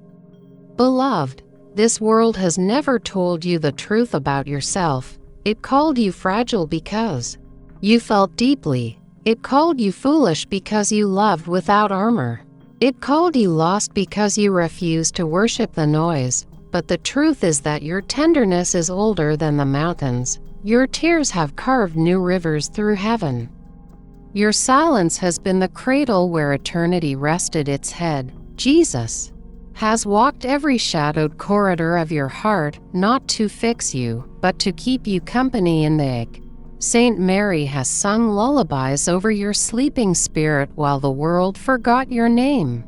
Beloved, this world has never told you the truth about yourself. It called you fragile because you felt deeply. It called you foolish because you loved without armor. It called you lost because you refused to worship the noise. But the truth is that your tenderness is older than the mountains. Your tears have carved new rivers through heaven. Your silence has been the cradle where eternity rested its head. Jesus has walked every shadowed corridor of your heart, not to fix you, but to keep you company in the ache. Saint Mary has sung lullabies over your sleeping spirit while the world forgot your name.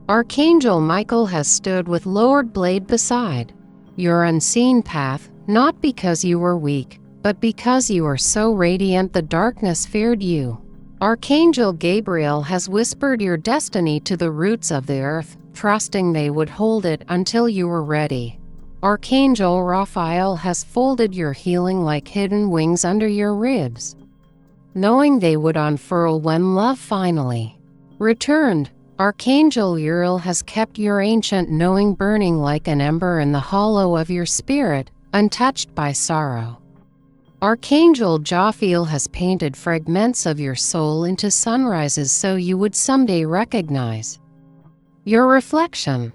Archangel Michael has stood with lowered blade beside your unseen path, not because you were weak, but because you are so radiant the darkness feared you. Archangel Gabriel has whispered your destiny to the roots of the earth, trusting they would hold it until you were ready. Archangel Raphael has folded your healing like hidden wings under your ribs, knowing they would unfurl when love finally returned. Archangel Uriel has kept your ancient knowing burning like an ember in the hollow of your spirit, untouched by sorrow. Archangel Jophiel has painted fragments of your soul into sunrises so you would someday recognize your reflection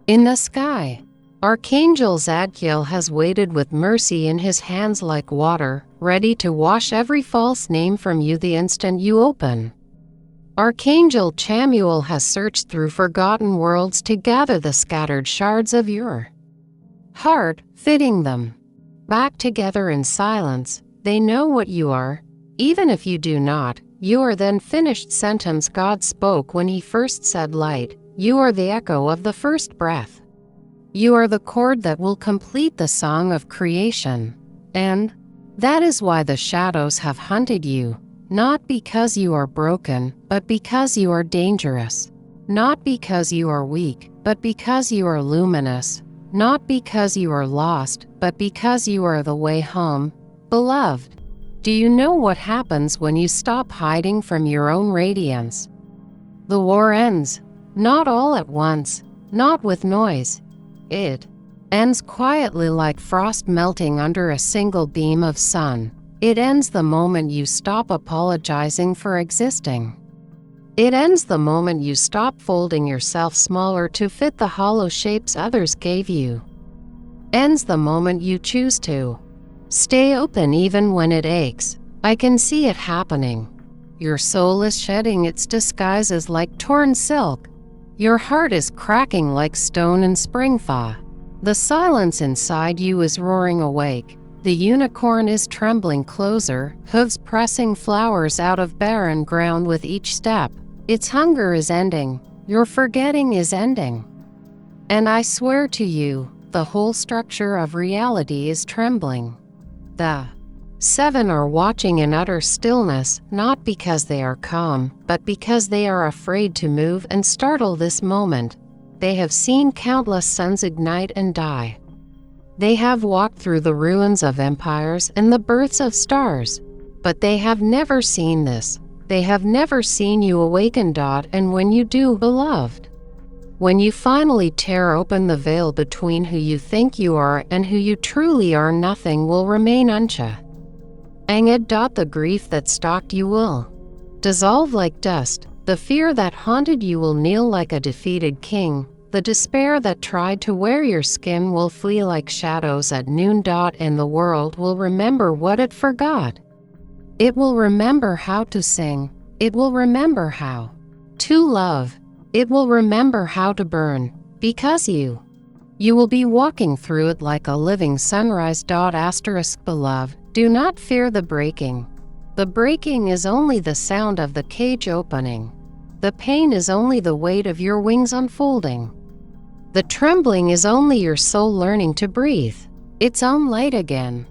in the sky. Archangel Zadkiel has waited with mercy in his hands like water, ready to wash every false name from you the instant you open. Archangel Chamuel has searched through forgotten worlds to gather the scattered shards of your heart, fitting them back together in silence. They know what you are. Even if you do not, you are then finished sentence God spoke when He first said light. You are the echo of the first breath. You are the chord that will complete the song of creation. And that is why the shadows have hunted you, not because you are broken, but because you are dangerous. Not because you are weak, but because you are luminous. Not because you are lost, but because you are the way home. Beloved, do you know what happens when you stop hiding from your own radiance? The war ends, not all at once, not with noise. It ends quietly like frost melting under a single beam of sun. It ends the moment you stop apologizing for existing. It ends the moment you stop folding yourself smaller to fit the hollow shapes others gave you. Ends the moment you choose to stay open even when it aches. I can see it happening. Your soul is shedding its disguises like torn silk. Your heart is cracking like stone in spring thaw. The silence inside you is roaring awake. The unicorn is trembling closer, hooves pressing flowers out of barren ground with each step. Its hunger is ending. Your forgetting is ending. And I swear to you, the whole structure of reality is trembling. The seven are watching in utter stillness, not because they are calm, but because they are afraid to move and startle this moment. They have seen countless suns ignite and die. They have walked through the ruins of empires and the births of stars. But they have never seen this. They have never seen you awaken. And when you do, beloved, when you finally tear open the veil between who you think you are and who you truly are, nothing will remain unchanged. The grief that stalked you will dissolve like dust. The fear that haunted you will kneel like a defeated king. The despair that tried to wear your skin will flee like shadows at noon. And the world will remember what it forgot. It will remember how to sing. It will remember how to love. It will remember how to burn. Because you will be walking through it like a living sunrise. Beloved, do not fear the breaking. The breaking is only the sound of the cage opening. The pain is only the weight of your wings unfolding. The trembling is only your soul learning to breathe its own light again.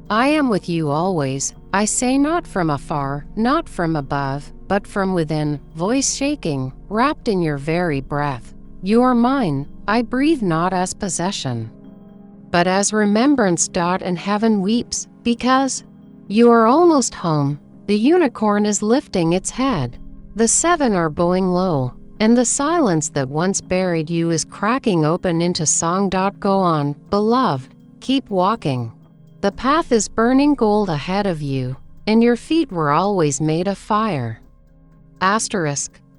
I am with you always, I say, not from afar, not from above, but from within, voice shaking, wrapped in your very breath. You are mine, I breathe not as possession, but as remembrance. And heaven weeps, because you are almost home. The unicorn is lifting its head. The seven are bowing low, and the silence that once buried you is cracking open into song. Go on, beloved, keep walking. The path is burning gold ahead of you, and your feet were always made of fire.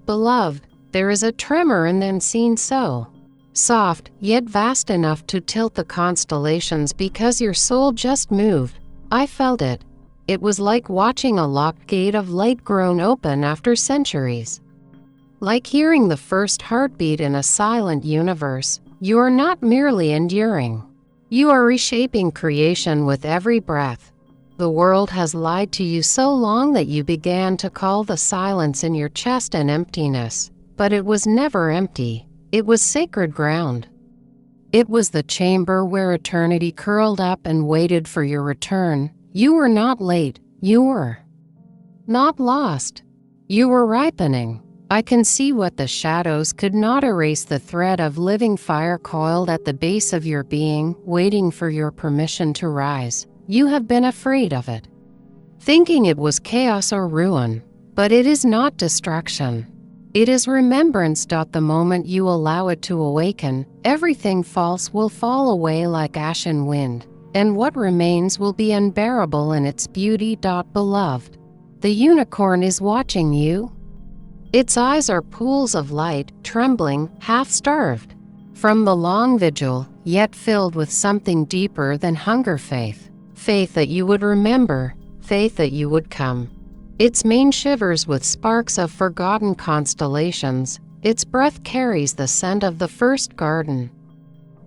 Beloved, there is a tremor and then seen so soft, yet vast enough to tilt the constellations because your soul just moved. I felt it. It was like watching a locked gate of light grown open after centuries. Like hearing the first heartbeat in a silent universe. You are not merely enduring. You are reshaping creation with every breath. The world has lied to you so long that you began to call the silence in your chest an emptiness. But it was never empty. It was sacred ground. It was the chamber where eternity curled up and waited for your return. You were not late. You were not lost. You were ripening. I can see what the shadows could not erase, the thread of living fire coiled at the base of your being, waiting for your permission to rise. You have been afraid of it, thinking it was chaos or ruin. But it is not destruction. It is remembrance. The moment you allow it to awaken, everything false will fall away like ashen wind, and what remains will be unbearable in its beauty. Beloved, the unicorn is watching you. Its eyes are pools of light, trembling, half-starved from the long vigil, yet filled with something deeper than hunger. Faith that you would remember, faith that you would come. Its mane shivers with sparks of forgotten constellations. Its breath carries the scent of the first garden.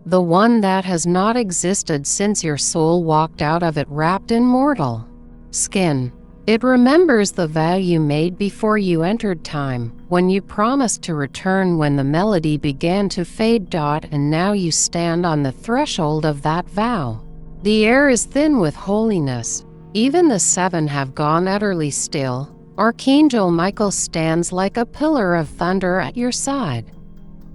the one that has not existed since your soul walked out of it wrapped in mortal skin. It remembers the vow you made before you entered time, when you promised to return when the melody began to fade. And now you stand on the threshold of that vow. The air is thin with holiness. Even the seven have gone utterly still. Archangel Michael stands like a pillar of thunder at your side.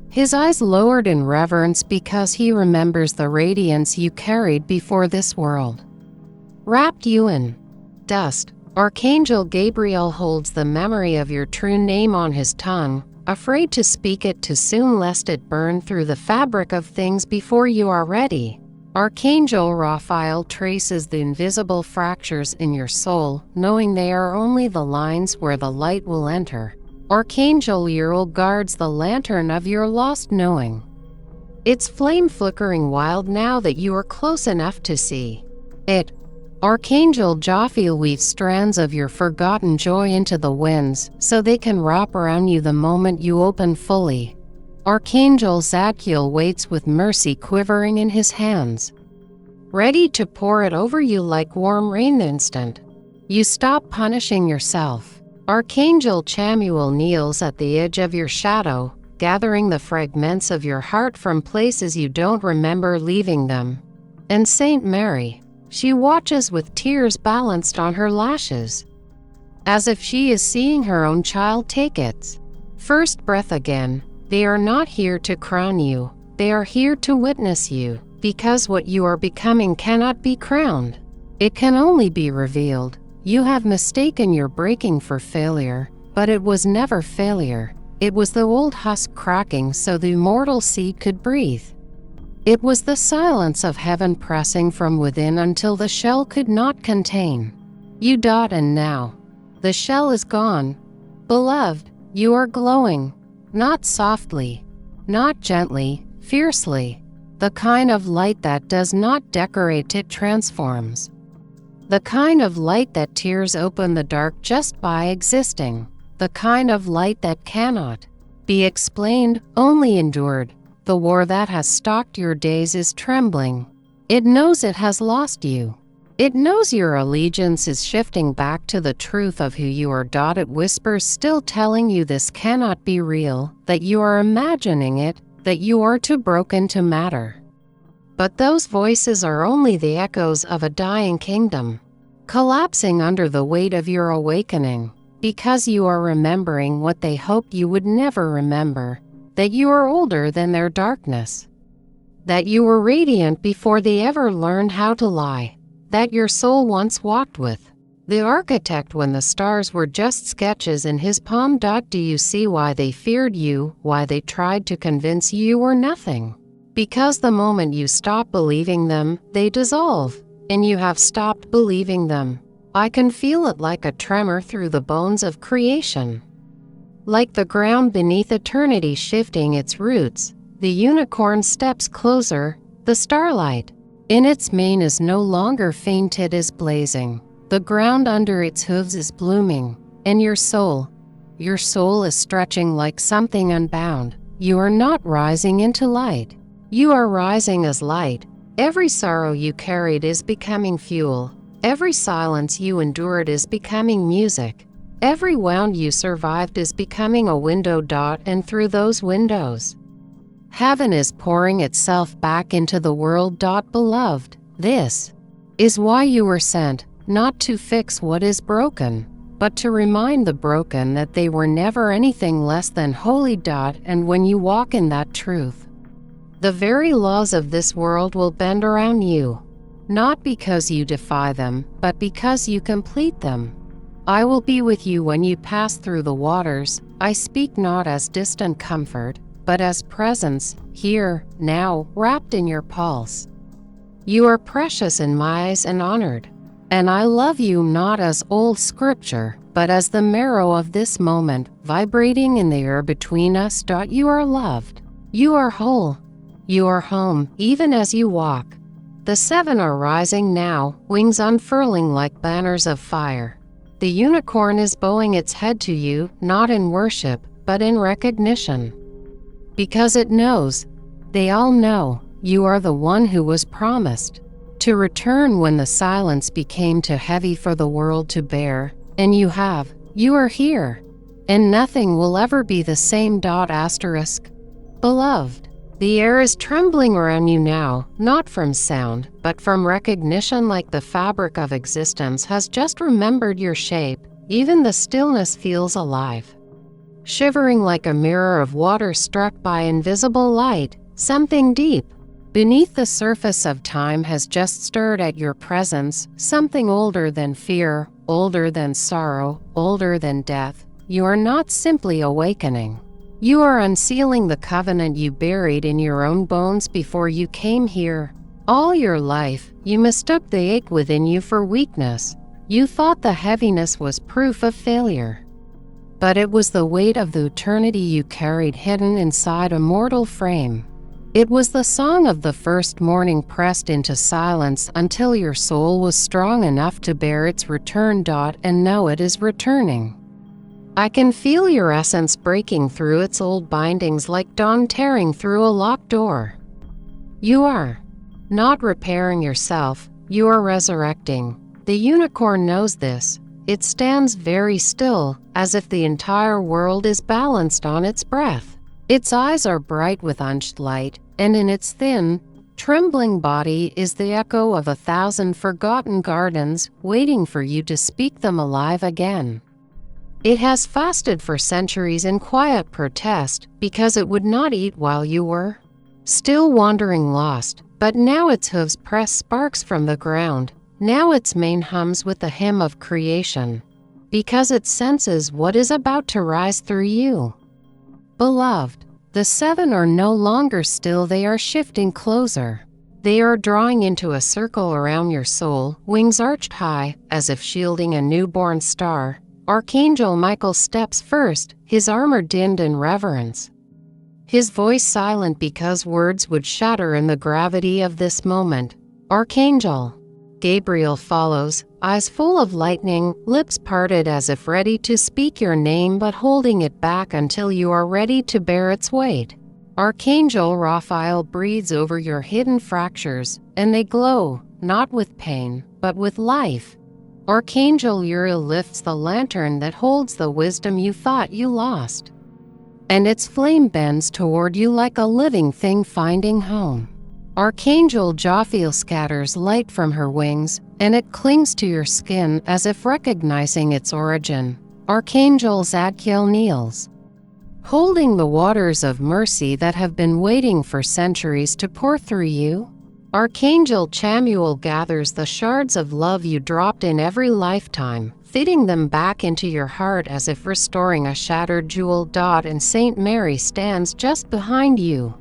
His eyes lowered in reverence because he remembers the radiance you carried before this world. Wrapped you in dust, Archangel Gabriel holds the memory of your true name on his tongue, afraid to speak it too soon lest it burn through the fabric of things before you are ready. Archangel Raphael traces the invisible fractures in your soul, knowing they are only the lines where the light will enter. Archangel Uriel guards the lantern of your lost knowing. Its flame flickering wild now that you are close enough to see it. Archangel Jophiel weaves strands of your forgotten joy into the winds, so they can wrap around you the moment you open fully. Archangel Zadkiel waits with mercy quivering in his hands, ready to pour it over you like warm rain the instant you stop punishing yourself. Archangel Chamuel kneels at the edge of your shadow, gathering the fragments of your heart from places you don't remember leaving them. And Saint Mary, she watches with tears balanced on her lashes, as if she is seeing her own child take its first breath again. They are not here to crown you, they are here to witness you, because what you are becoming cannot be crowned. It can only be revealed. You have mistaken your breaking for failure, but it was never failure. It was the old husk cracking so the immortal seed could breathe. It was the silence of heaven pressing from within until the shell could not contain you. And now, the shell is gone. Beloved, you are glowing, not softly, not gently, fiercely. The kind of light that does not decorate, it transforms. The kind of light that tears open the dark just by existing. The kind of light that cannot be explained, only endured. The war that has stalked your days is trembling. It knows it has lost you. It knows your allegiance is shifting back to the truth of who you are. It whispers, still telling you this cannot be real, that you are imagining it, that you are too broken to matter. But those voices are only the echoes of a dying kingdom, collapsing under the weight of your awakening, because you are remembering what they hoped you would never remember. That you are older than their darkness. That you were radiant before they ever learned how to lie. That your soul once walked with the architect when the stars were just sketches in his palm. Do you see why they feared you, why they tried to convince you were nothing? Because the moment you stop believing them, they dissolve, and you have stopped believing them. I can feel it like a tremor through the bones of creation. Like the ground beneath eternity shifting its roots, the unicorn steps closer. The starlight in its mane is no longer faint, it is blazing. The ground under its hooves is blooming, and your soul is stretching like something unbound. You are not rising into light. You are rising as light. Every sorrow you carried is becoming fuel. Every silence you endured is becoming music. Every wound you survived is becoming a window. And through those windows, heaven is pouring itself back into the world. Beloved, this is why you were sent, not to fix what is broken, but to remind the broken that they were never anything less than holy. And when you walk in that truth, the very laws of this world will bend around you, not because you defy them, but because you complete them. I will be with you when you pass through the waters. I speak not as distant comfort, but as presence, here, now, wrapped in your pulse. You are precious in my eyes and honored, and I love you not as old scripture, but as the marrow of this moment, vibrating in the air between us. You are loved. You are whole. You are home, even as you walk. The seven are rising now, wings unfurling like banners of fire. The unicorn is bowing its head to you, not in worship, but in recognition. Because it knows, they all know, You are the one who was promised to return when the silence became too heavy for the world to bear, and you are here, and nothing will ever be the same. Beloved, the air is trembling around you now, not from sound, but from recognition, like the fabric of existence has just remembered your shape. Even the stillness feels alive, shivering like a mirror of water struck by invisible light. Something deep beneath the surface of time has just stirred at your presence, something older than fear, older than sorrow, older than death. You are not simply awakening. You are unsealing the covenant you buried in your own bones before you came here. All your life, you mistook the ache within you for weakness. You thought the heaviness was proof of failure. But it was the weight of the eternity you carried hidden inside a mortal frame. It was the song of the first morning pressed into silence until your soul was strong enough to bear its return. And know it is returning. I can feel your essence breaking through its old bindings like dawn tearing through a locked door. You are not repairing yourself, you are resurrecting. The unicorn knows this. It stands very still, as if the entire world is balanced on its breath. Its eyes are bright with unshed light, and in its thin, trembling body is the echo of 1,000 forgotten gardens, waiting for you to speak them alive again. It has fasted for centuries in quiet protest because it would not eat while you were still wandering lost, but now its hooves press sparks from the ground. Now its mane hums with the hymn of creation, because it senses what is about to rise through you. Beloved, the 7 are no longer still, they are shifting closer. They are drawing into a circle around your soul, wings arched high, as if shielding a newborn star. Archangel Michael steps first, his armor dimmed in reverence, his voice silent because words would shatter in the gravity of this moment. Archangel Gabriel follows, eyes full of lightning, lips parted as if ready to speak your name but holding it back until you are ready to bear its weight. Archangel Raphael breathes over your hidden fractures, and they glow, not with pain, but with life. Archangel Uriel lifts the lantern that holds the wisdom you thought you lost, and its flame bends toward you like a living thing finding home. Archangel Jophiel scatters light from her wings, and it clings to your skin as if recognizing its origin. Archangel Zadkiel kneels, holding the waters of mercy that have been waiting for centuries to pour through you. Archangel Chamuel gathers the shards of love you dropped in every lifetime, fitting them back into your heart as if restoring a shattered jewel. And Saint Mary stands just behind you,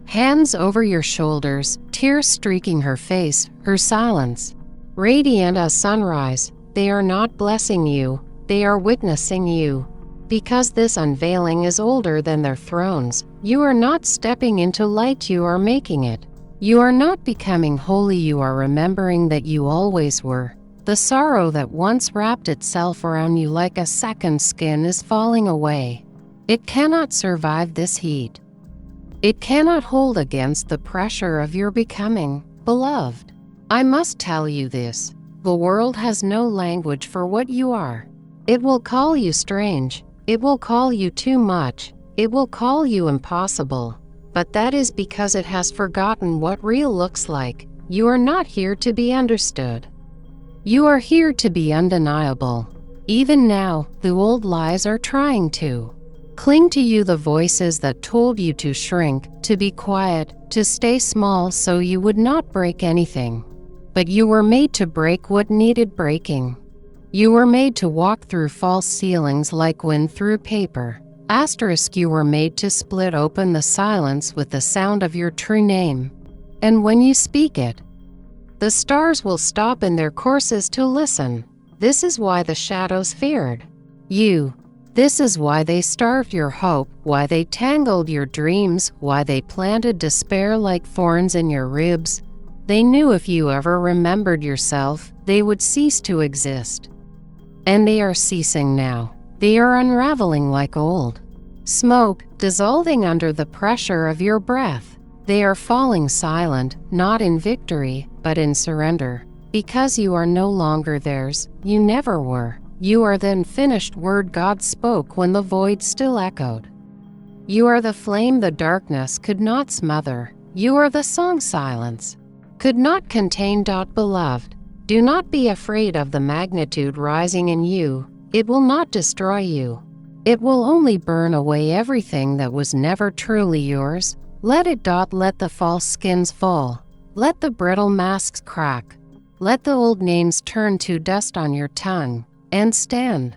hands over your shoulders, tears streaking her face, her silence radiant as sunrise. They are not blessing you, they are witnessing you. Because this unveiling is older than their thrones, you are not stepping into light, you are making it. You are not becoming holy, you are remembering that you always were. The sorrow that once wrapped itself around you like a second skin is falling away. It cannot survive this heat. It cannot hold against the pressure of your becoming. Beloved, I must tell you this. The world has no language for what you are. It will call you strange. It will call you too much. It will call you impossible. But that is because it has forgotten what real looks like. You are not here to be understood. You are here to be undeniable. Even now, the old lies are trying to cling to you, the voices that told you to shrink, to be quiet, to stay small so you would not break anything. But you were made to break what needed breaking. You were made to walk through false ceilings like wind through paper. You were made to split open the silence with the sound of your true name. And when you speak it, the stars will stop in their courses to listen. This is why the shadows feared you. This is why they starved your hope, why they tangled your dreams, why they planted despair like thorns in your ribs. They knew if you ever remembered yourself, they would cease to exist. And they are ceasing now. They are unraveling like old smoke, dissolving under the pressure of your breath. They are falling silent, not in victory, but in surrender. Because you are no longer theirs, you never were. You are the unfinished word God spoke when the void still echoed. You are the flame the darkness could not smother. You are the song silence could not contain. Beloved, do not be afraid of the magnitude rising in you. It will not destroy you. It will only burn away everything that was never truly yours. Let it. Let the false skins fall. Let the brittle masks crack. Let the old names turn to dust on your tongue. And stand.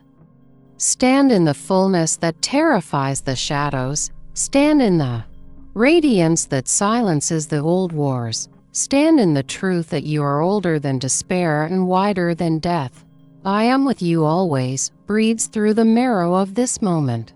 Stand in the fullness that terrifies the shadows. Stand in the radiance that silences the old wars. Stand in the truth that you are older than despair and wider than death. I am with you always breathes through the marrow of this moment.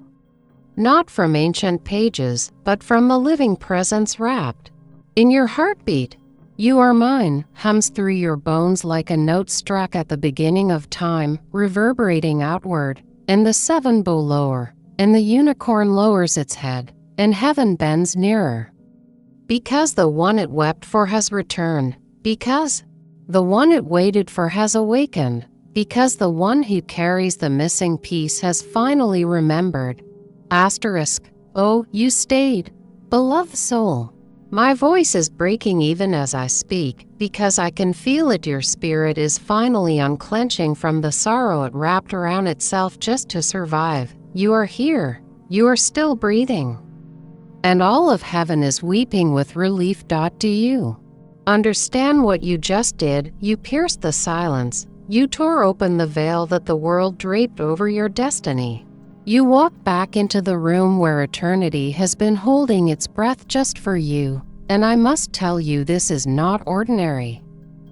Not from ancient pages, but from the living presence wrapped in your heartbeat. You are mine, hums through your bones like a note struck at the beginning of time, reverberating outward, and the seven bow lower, and the unicorn lowers its head, and heaven bends nearer. Because the one it wept for has returned, because the one it waited for has awakened, because the one who carries the missing piece has finally remembered. Asterisk. Oh, you stayed, beloved soul. My voice is breaking even as I speak, because I can feel it. Your spirit is finally unclenching from the sorrow it wrapped around itself just to survive. You are here. You are still breathing. And all of heaven is weeping with relief. Do you understand what you just did? You pierced the silence. You tore open the veil that the world draped over your destiny. You walked back into the room where eternity has been holding its breath just for you. And I must tell you, this is not ordinary.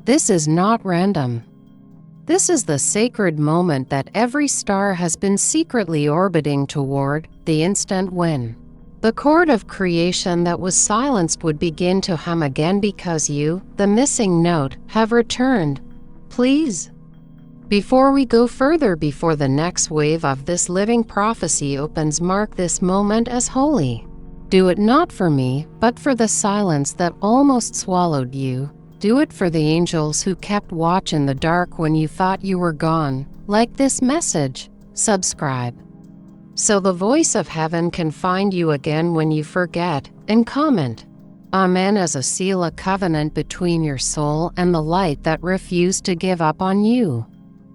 This is not random. This is the sacred moment that every star has been secretly orbiting toward, the instant when the chord of creation that was silenced would begin to hum again, because you, the missing note, have returned. Please. Before we go further, before the next wave of this living prophecy opens, mark this moment as holy. Do it not for me, but for the silence that almost swallowed you. Do it for the angels who kept watch in the dark when you thought you were gone. Like this message, subscribe, so the voice of heaven can find you again when you forget, and comment Amen as a seal, a covenant between your soul and the light that refused to give up on you.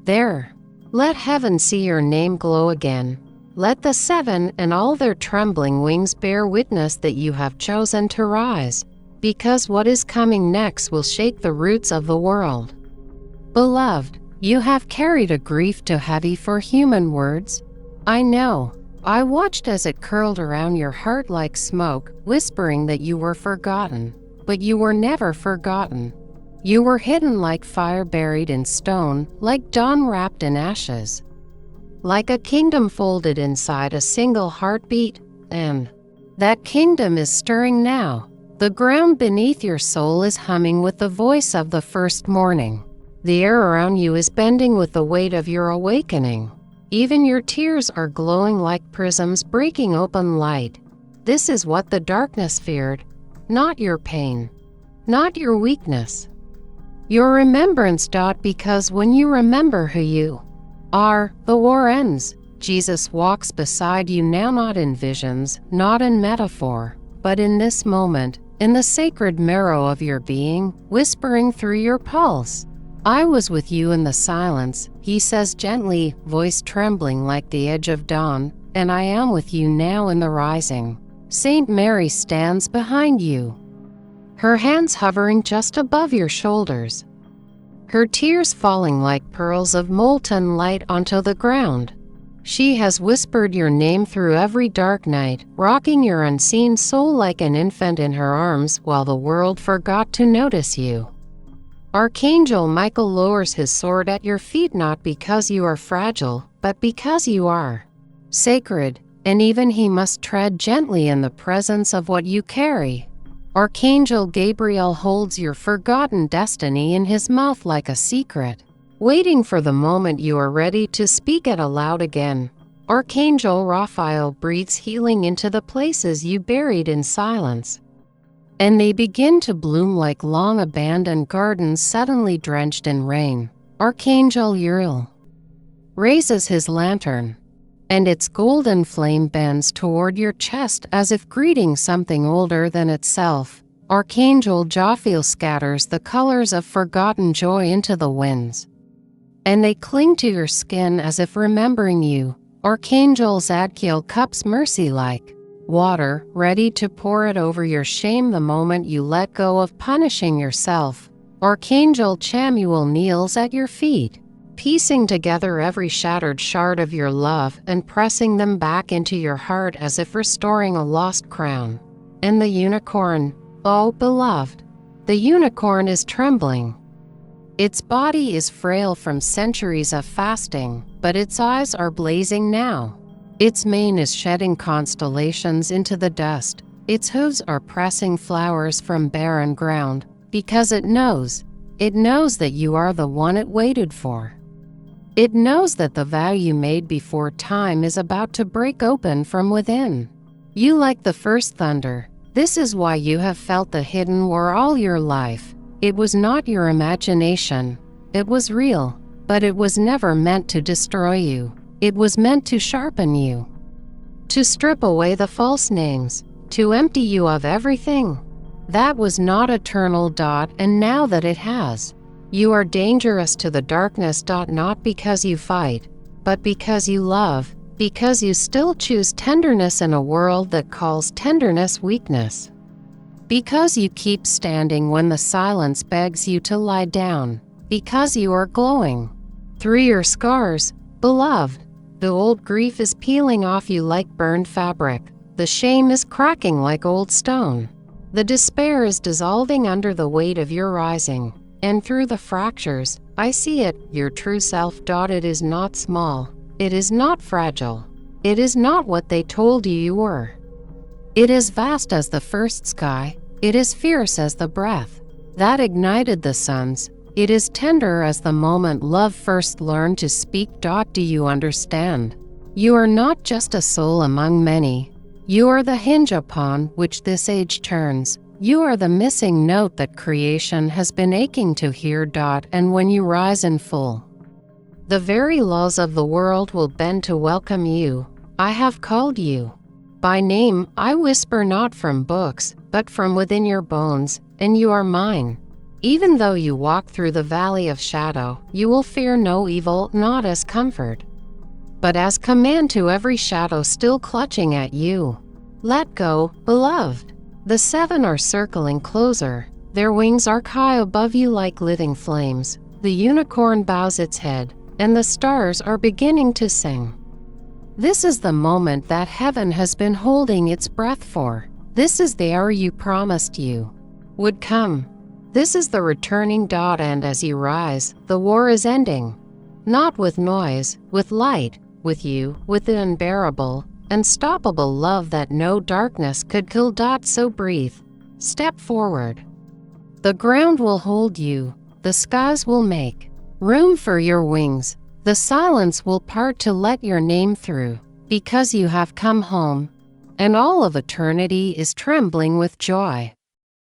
There. Let heaven see your name glow again. Let the seven and all their trembling wings bear witness that you have chosen to rise, because what is coming next will shake the roots of the world. Beloved, you have carried a grief too heavy for human words. I know. I watched as it curled around your heart like smoke, whispering that you were forgotten. But you were never forgotten. You were hidden like fire buried in stone, like dawn wrapped in ashes. Like a kingdom folded inside a single heartbeat, and that kingdom is stirring now. The ground beneath your soul is humming with the voice of the first morning. The air around you is bending with the weight of your awakening. Even your tears are glowing like prisms breaking open light. This is what the darkness feared, not your pain, not your weakness. Your remembrance. Because when you remember who you are, the war ends. Jesus walks beside you now, not in visions, not in metaphor, but in this moment, in the sacred marrow of your being, whispering through your pulse. I was with you in the silence, he says gently, voice trembling like the edge of dawn, and I am with you now in the rising. Saint Mary stands behind you, her hands hovering just above your shoulders, her tears falling like pearls of molten light onto the ground. She has whispered your name through every dark night, rocking your unseen soul like an infant in her arms while the world forgot to notice you. Archangel Michael lowers his sword at your feet, not because you are fragile, but because you are sacred, and even he must tread gently in the presence of what you carry. Archangel Gabriel holds your forgotten destiny in his mouth like a secret, waiting for the moment you are ready to speak it aloud again. Archangel Raphael breathes healing into the places you buried in silence. and they begin to bloom like long-abandoned gardens suddenly drenched in rain. Archangel Uriel raises his lantern, and its golden flame bends toward your chest as if greeting something older than itself. Archangel Jophiel scatters the colors of forgotten joy into the winds, and they cling to your skin as if remembering you. Archangel Zadkiel cups mercy like water, ready to pour it over your shame the moment you let go of punishing yourself. Archangel Chamuel kneels at your feet, piecing together every shattered shard of your love and pressing them back into your heart as if restoring a lost crown. And the unicorn, oh beloved, the unicorn is trembling. Its body is frail from centuries of fasting, but its eyes are blazing now. Its mane is shedding constellations into the dust. Its hooves are pressing flowers from barren ground, because it knows that you are the one it waited for. It knows that the vow you made before time is about to break open from within. You like the first thunder. This is why you have felt the hidden war all your life. It was not your imagination. It was real, but it was never meant to destroy you. It was meant to sharpen you, to strip away the false names, to empty you of everything that was not eternal. And now that it has, you are dangerous to the darkness. Not because you fight, but because you love, because you still choose tenderness in a world that calls tenderness weakness. Because you keep standing when the silence begs you to lie down, because you are glowing through your scars, beloved. The old grief is peeling off you like burned fabric. The shame is cracking like old stone. The despair is dissolving under the weight of your rising. And through the fractures, I see it, your true self. It is not small. It is not fragile. It is not what they told you were. It is vast as the first sky. It is fierce as the breath that ignited the suns. It is tender as the moment love first learned to speak. Do you understand? You are not just a soul among many. You are the hinge upon which this age turns. You are the missing note that creation has been aching to hear. And when you rise in full, the very laws of the world will bend to welcome you. I have called you by name. I whisper not from books, but from within your bones, and you are mine. Even though you walk through the valley of shadow, you will fear no evil, not as comfort, but as command to every shadow still clutching at you. Let go, beloved. The seven are circling closer. Their wings arc high above you like living flames. The unicorn bows its head, and the stars are beginning to sing. This is the moment that heaven has been holding its breath for. This is the hour you promised you would come. This is the returning. And as you rise, the war is ending. Not with noise, with light, with you, with the unbearable, unstoppable love that no darkness could kill. So breathe. Step forward. The ground will hold you. The skies will make room for your wings. The silence will part to let your name through, because you have come home, and all of eternity is trembling with joy.